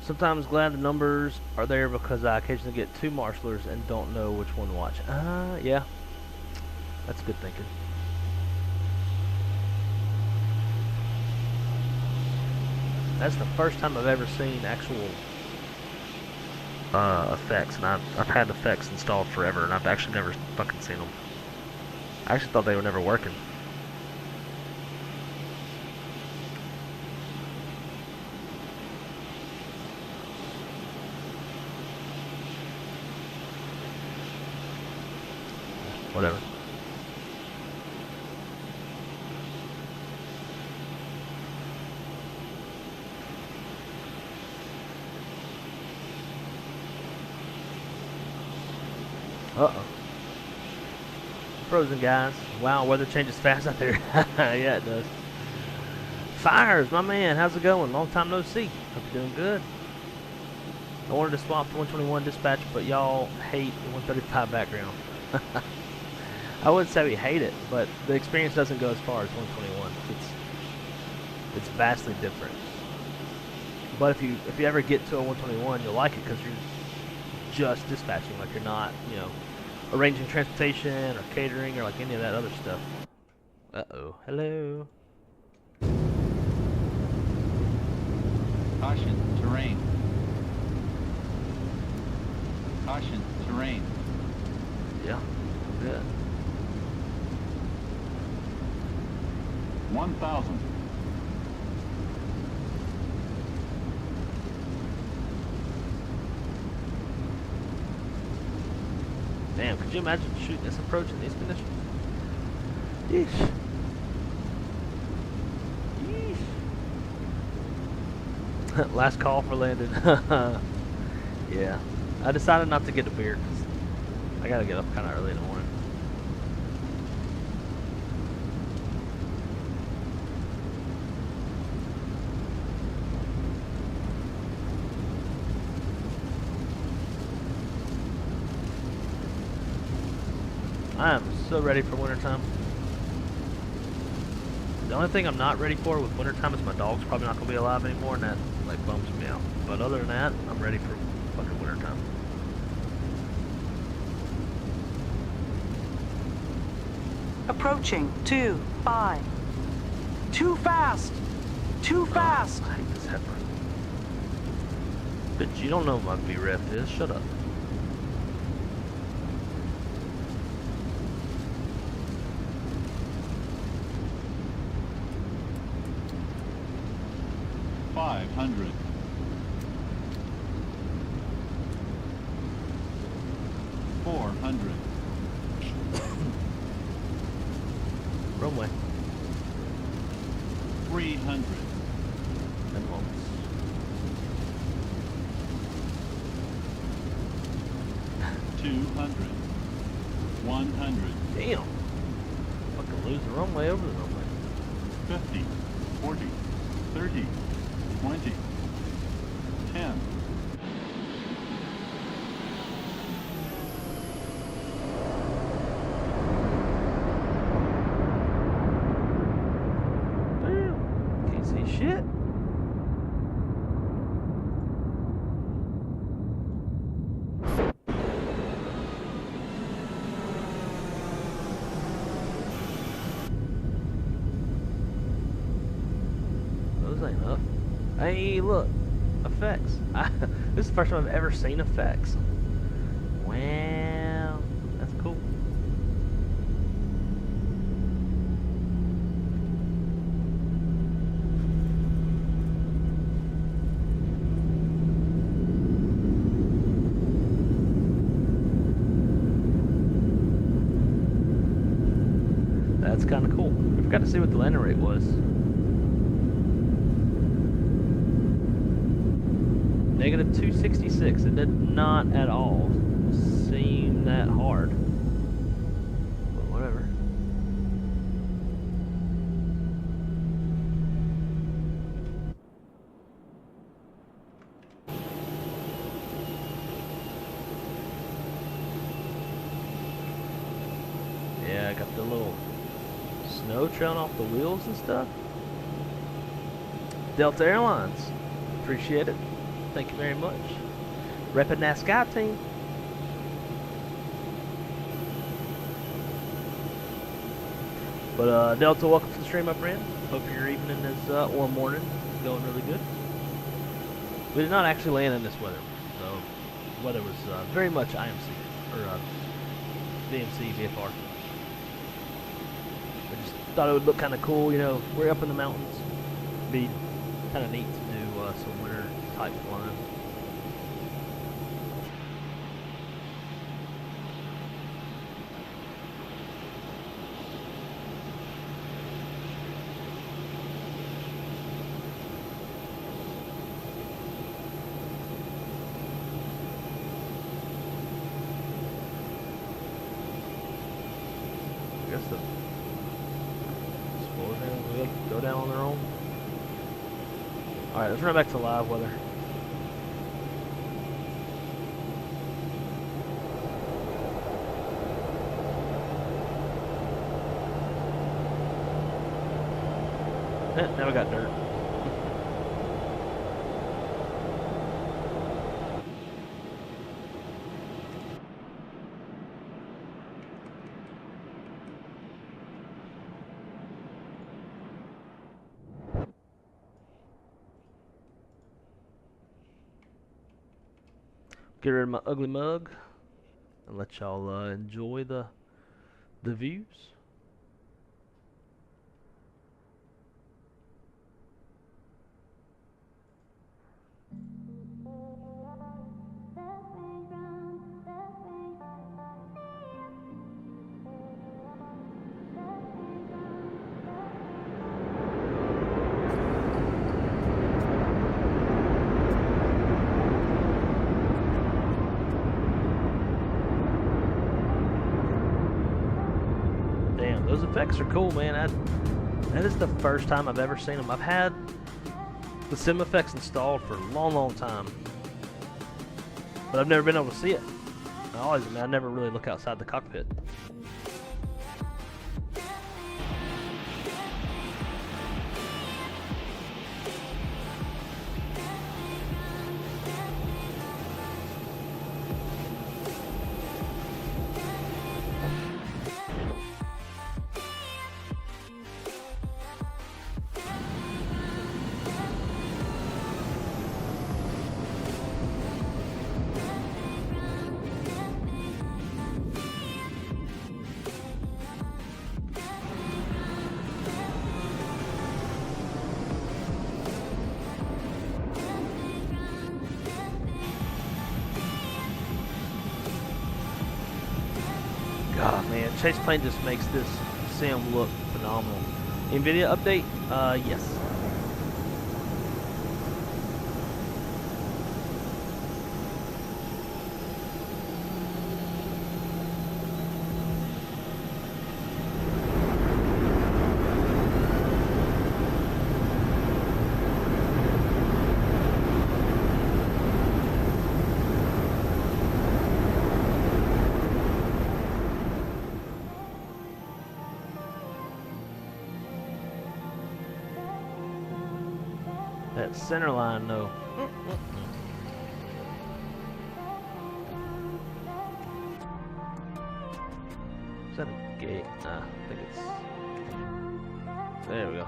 Sometimes glad the numbers are there because I occasionally get two marshalers and don't know which one to watch. Yeah. That's good thinking. That's the first time I've ever seen actual effects, and I've had effects installed forever, and I've actually never fucking seen them. I actually thought they were never working. Whatever. Uh-oh. Frozen, guys. Wow, weather changes fast out there. Yeah, it does. Fires, my man. How's it going? Long time no see. Hope you're doing good. I wanted to swap to 121 dispatch, but y'all hate the 135 background. I wouldn't say we hate it, but the experience doesn't go as far as 121. It's vastly different. But if you ever get to a 121, you'll like it because you're just dispatching, like you're not, you know, arranging transportation or catering or like any of that other stuff. Uh-oh. Hello. Caution, terrain. Caution, terrain. Yeah. Good. 1,000. Damn, could you imagine shooting this approach in these conditions? Yeesh. Yeesh. Last call for landing. Yeah. I decided not to get a beer because I gotta get up kind of early in the morning. I am so ready for wintertime. The only thing I'm not ready for with wintertime is my dog's probably not going to be alive anymore, and that like bums me out. But other than that, I'm ready for fucking wintertime. Approaching 2-5. Too fast! Too fast! I hate this heifer. Bitch, you don't know what my VREF is. Shut up. $500. $400. Runway. 300. And moments. 200. 100. Damn. Fucking lose the runway over the runway. 50. 40. 30. 20. 10. Damn. Can't see shit. Oh. Hey, look. Effects. This is the first time I've ever seen effects. Wow. That's cool. That's kind of cool. I forgot to see what the landing rate was. Negative 266. It did not at all seem that hard. But whatever. Yeah, I got the little snow trailing off the wheels and stuff. Delta Airlines. Appreciate it. Thank you very much. Repping that Sky team. But Delta, welcome to the stream, my friend. Hope your evening is or morning is going really good. We did not actually land in this weather, so the weather was very much IMC or VMC VFR. I just thought it would look kind of cool, you know. We're up in the mountains. It'd be kind of neat to do some winter type flying. I guess the explosion will go down on their own. Alright, let's run back to live weather. Now we got dirt. Get rid of my ugly mug and let y'all enjoy the views. Those effects are cool, man. That is the first time I've ever seen them. I've had the sim effects installed for a long, long time, but I've never been able to see it. I never really look outside the cockpit. God, man, Chase Plane just makes this sim look phenomenal. NVIDIA update? Yes. That center line, though. Is that a gate? Nah, I think it's... There we go.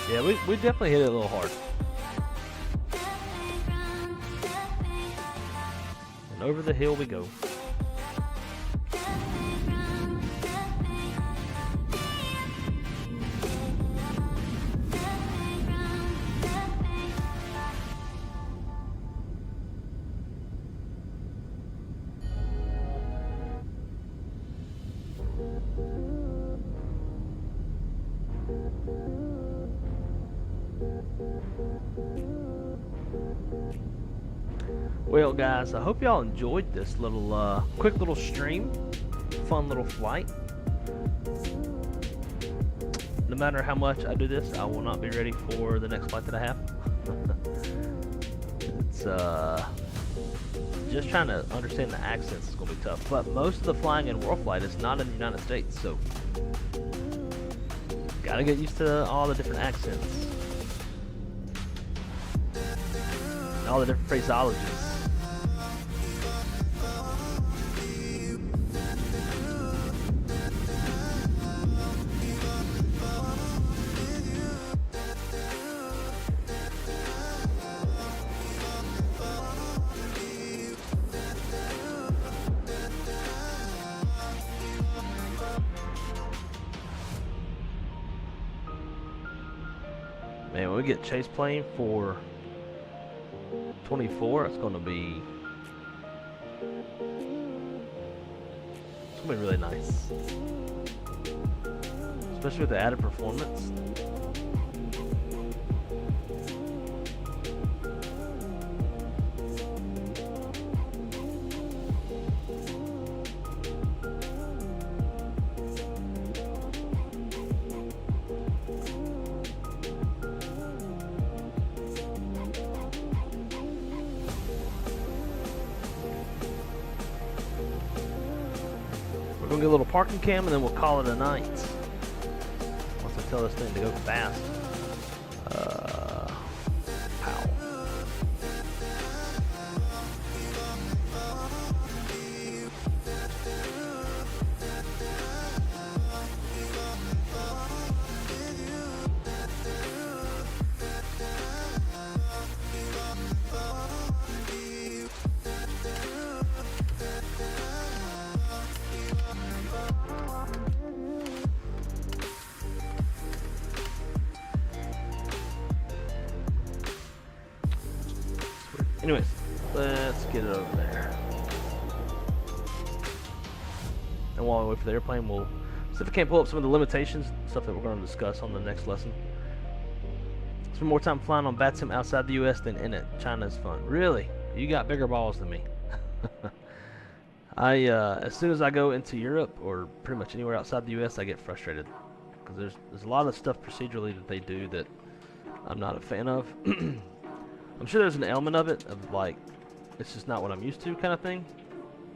Yeah, we definitely hit it a little hard. And over the hill we go. Well, guys, I hope y'all enjoyed this little quick little stream, fun little flight. No matter how much I do this, I will not be ready for the next flight that I have. It's just trying to understand the accents is going to be tough. But most of the flying in Foreflight is not in the United States, so gotta get used to all the different accents, and all the different phraseologies. Man, when we get chase plane for 24, it's gonna be really nice, especially with the added performance. We're gonna get a little parking cam and then we'll call it a night. Once I tell this thing to go fast. Pow. Anyways, let's get it over there. And while we wait for the airplane, we'll see if we can't pull up some of the limitations, stuff that we're going to discuss on the next lesson. Spend more time flying on BATSIM outside the US than in it. China's fun. Really? You got bigger balls than me. As soon as I go into Europe, or pretty much anywhere outside the US, I get frustrated. Because there's a lot of stuff procedurally that they do that I'm not a fan of. I'm sure there's an element of it, of like, it's just not what I'm used to kind of thing.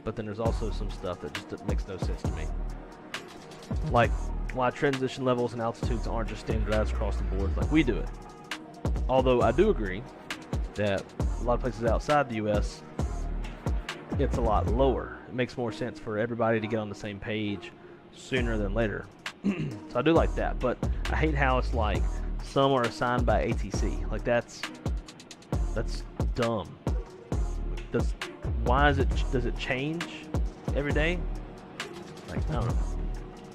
But then there's also some stuff that just makes no sense to me. Like, why transition levels and altitudes aren't just standardized across the board like we do it. Although I do agree that a lot of places outside the US, it's a lot lower. It makes more sense for everybody to get on the same page sooner than later. So I do like that, but I hate how it's like some are assigned by ATC. Like that's dumb. Does it change every day? Like, I don't know.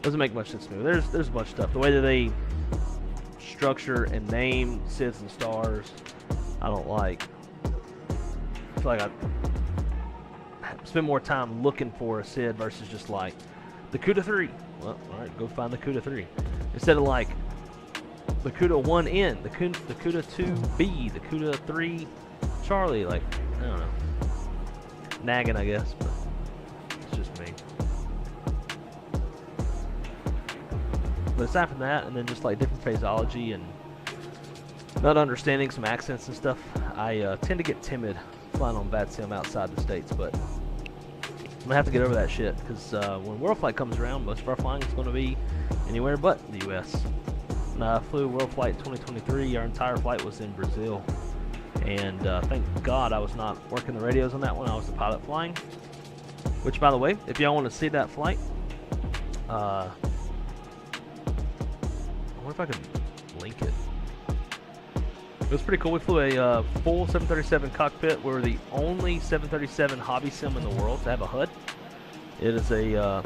Doesn't make much sense to me. There's a bunch of stuff. The way that they structure and name SIDs and stars, I don't like. I feel like I spend more time looking for a SID versus just like the CUDA 3. Well, alright, go find the CUDA 3. Instead of like the CUDA 1N, the CUDA 2B, the CUDA 3 Charlie, like, I don't know. Nagging, I guess, but it's just me. But aside from that, and then just like different phraseology and not understanding some accents and stuff, I tend to get timid flying on BATSIM outside the States, but I'm gonna have to get over that shit, because when Worldflight comes around, most of our flying is going to be anywhere but the US. When I flew Worldflight 2023, our entire flight was in Brazil. And thank God I was not working the radios on that one. I was the pilot flying. Which, by the way, if y'all want to see that flight, I wonder if I could link it. It was pretty cool. We flew a full 737 cockpit. We're the only 737 hobby sim in the world to have a HUD. It is a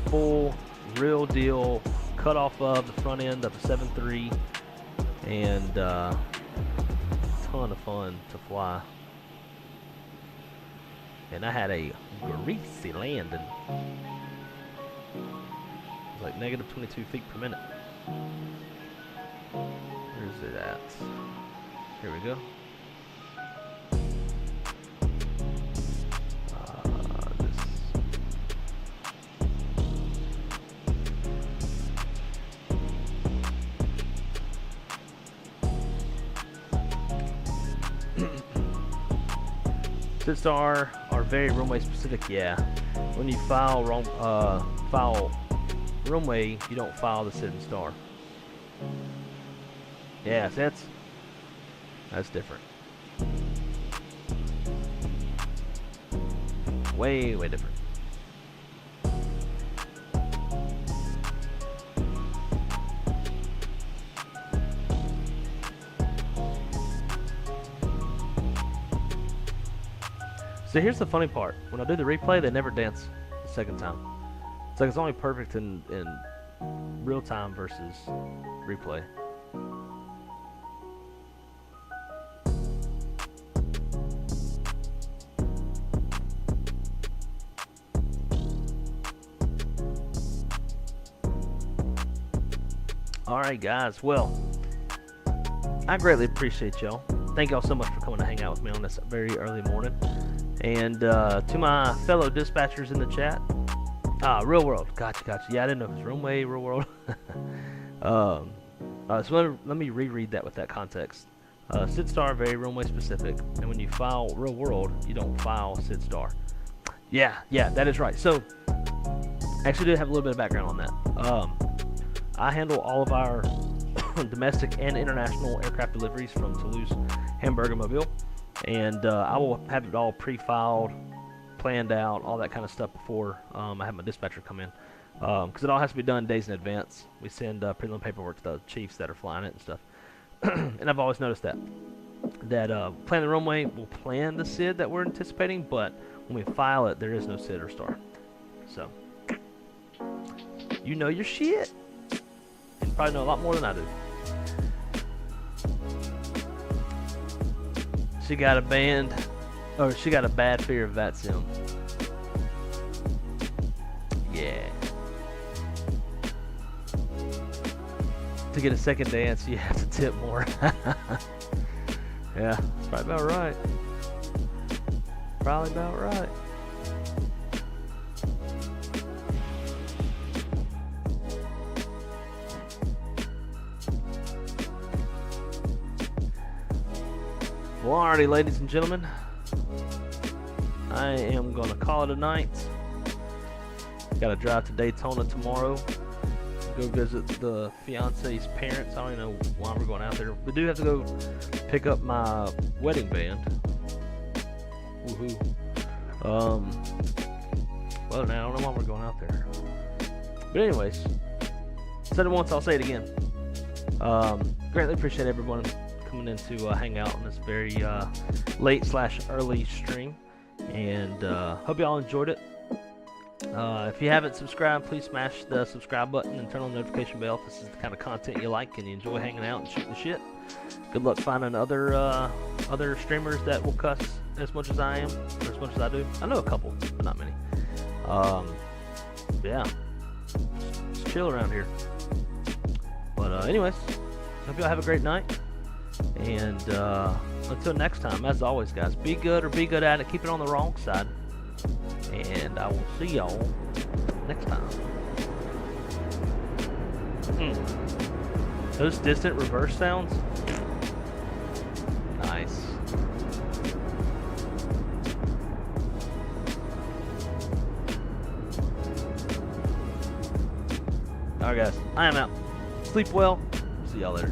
full, real deal cut off of the front end of the 7.3, and ton of fun to fly. And I had a greasy landing. It was like negative 22 feet per minute. Where's it at? Here we go. SIDSTAR are very runway specific, yeah. When you file runway, you don't file the SID and star. Yeah, that's different. Way different. So here's the funny part. When I do the replay, they never dance the second time. It's like it's only perfect in real time versus replay. Alright guys, well, I greatly appreciate y'all. Thank y'all so much for coming to hang out with me on this very early morning. And to my fellow dispatchers in the chat, real world, gotcha. Yeah, I didn't know if it was runway, real world. So let me reread that with that context. SIDSTAR very runway specific, and when you file real world, you don't file SIDSTAR. Yeah, that is right. So I actually do have a little bit of background on that. I handle all of our domestic and international aircraft deliveries from Toulouse, Hamburg, and Mobile. And I will have it all pre-filed, planned out, all that kind of stuff before I have my dispatcher come in. Because it all has to be done days in advance. We send prelim paperwork to the chiefs that are flying it and stuff. And I've always noticed that plan the runway, we'll plan the SID that we're anticipating, but when we file it, there is no SID or star. So, you know your shit. You probably know a lot more than I do. She got a bad fear of VATSIM. Yeah. To get a second dance, you have to tip more. Yeah, that's probably about right. Probably about right. Well, alrighty, ladies and gentlemen, I am going to call it a night. Got to drive to Daytona tomorrow. Go visit the fiance's parents. I don't even know why we're going out there. We do have to go pick up my wedding band. Woohoo. Well, now I don't know why we're going out there. But anyways, said it once, I'll say it again. Greatly appreciate everyone coming in to hang out on this very late/early stream, and hope y'all enjoyed it. If you haven't subscribed, please smash the subscribe button and turn on the notification bell if this is the kind of content you like and you enjoy hanging out and shooting the shit. Good luck finding other streamers that will cuss as much as I am, or as much as I do. I know a couple, but not many. Yeah, just chill around here. But anyways, hope y'all have a great night. And until next time, as always, guys, be good or be good at it. Keep it on the wrong side. And I will see y'all next time. Those distant reverse sounds. Nice. Alright, guys. I am out. Sleep well. See y'all later.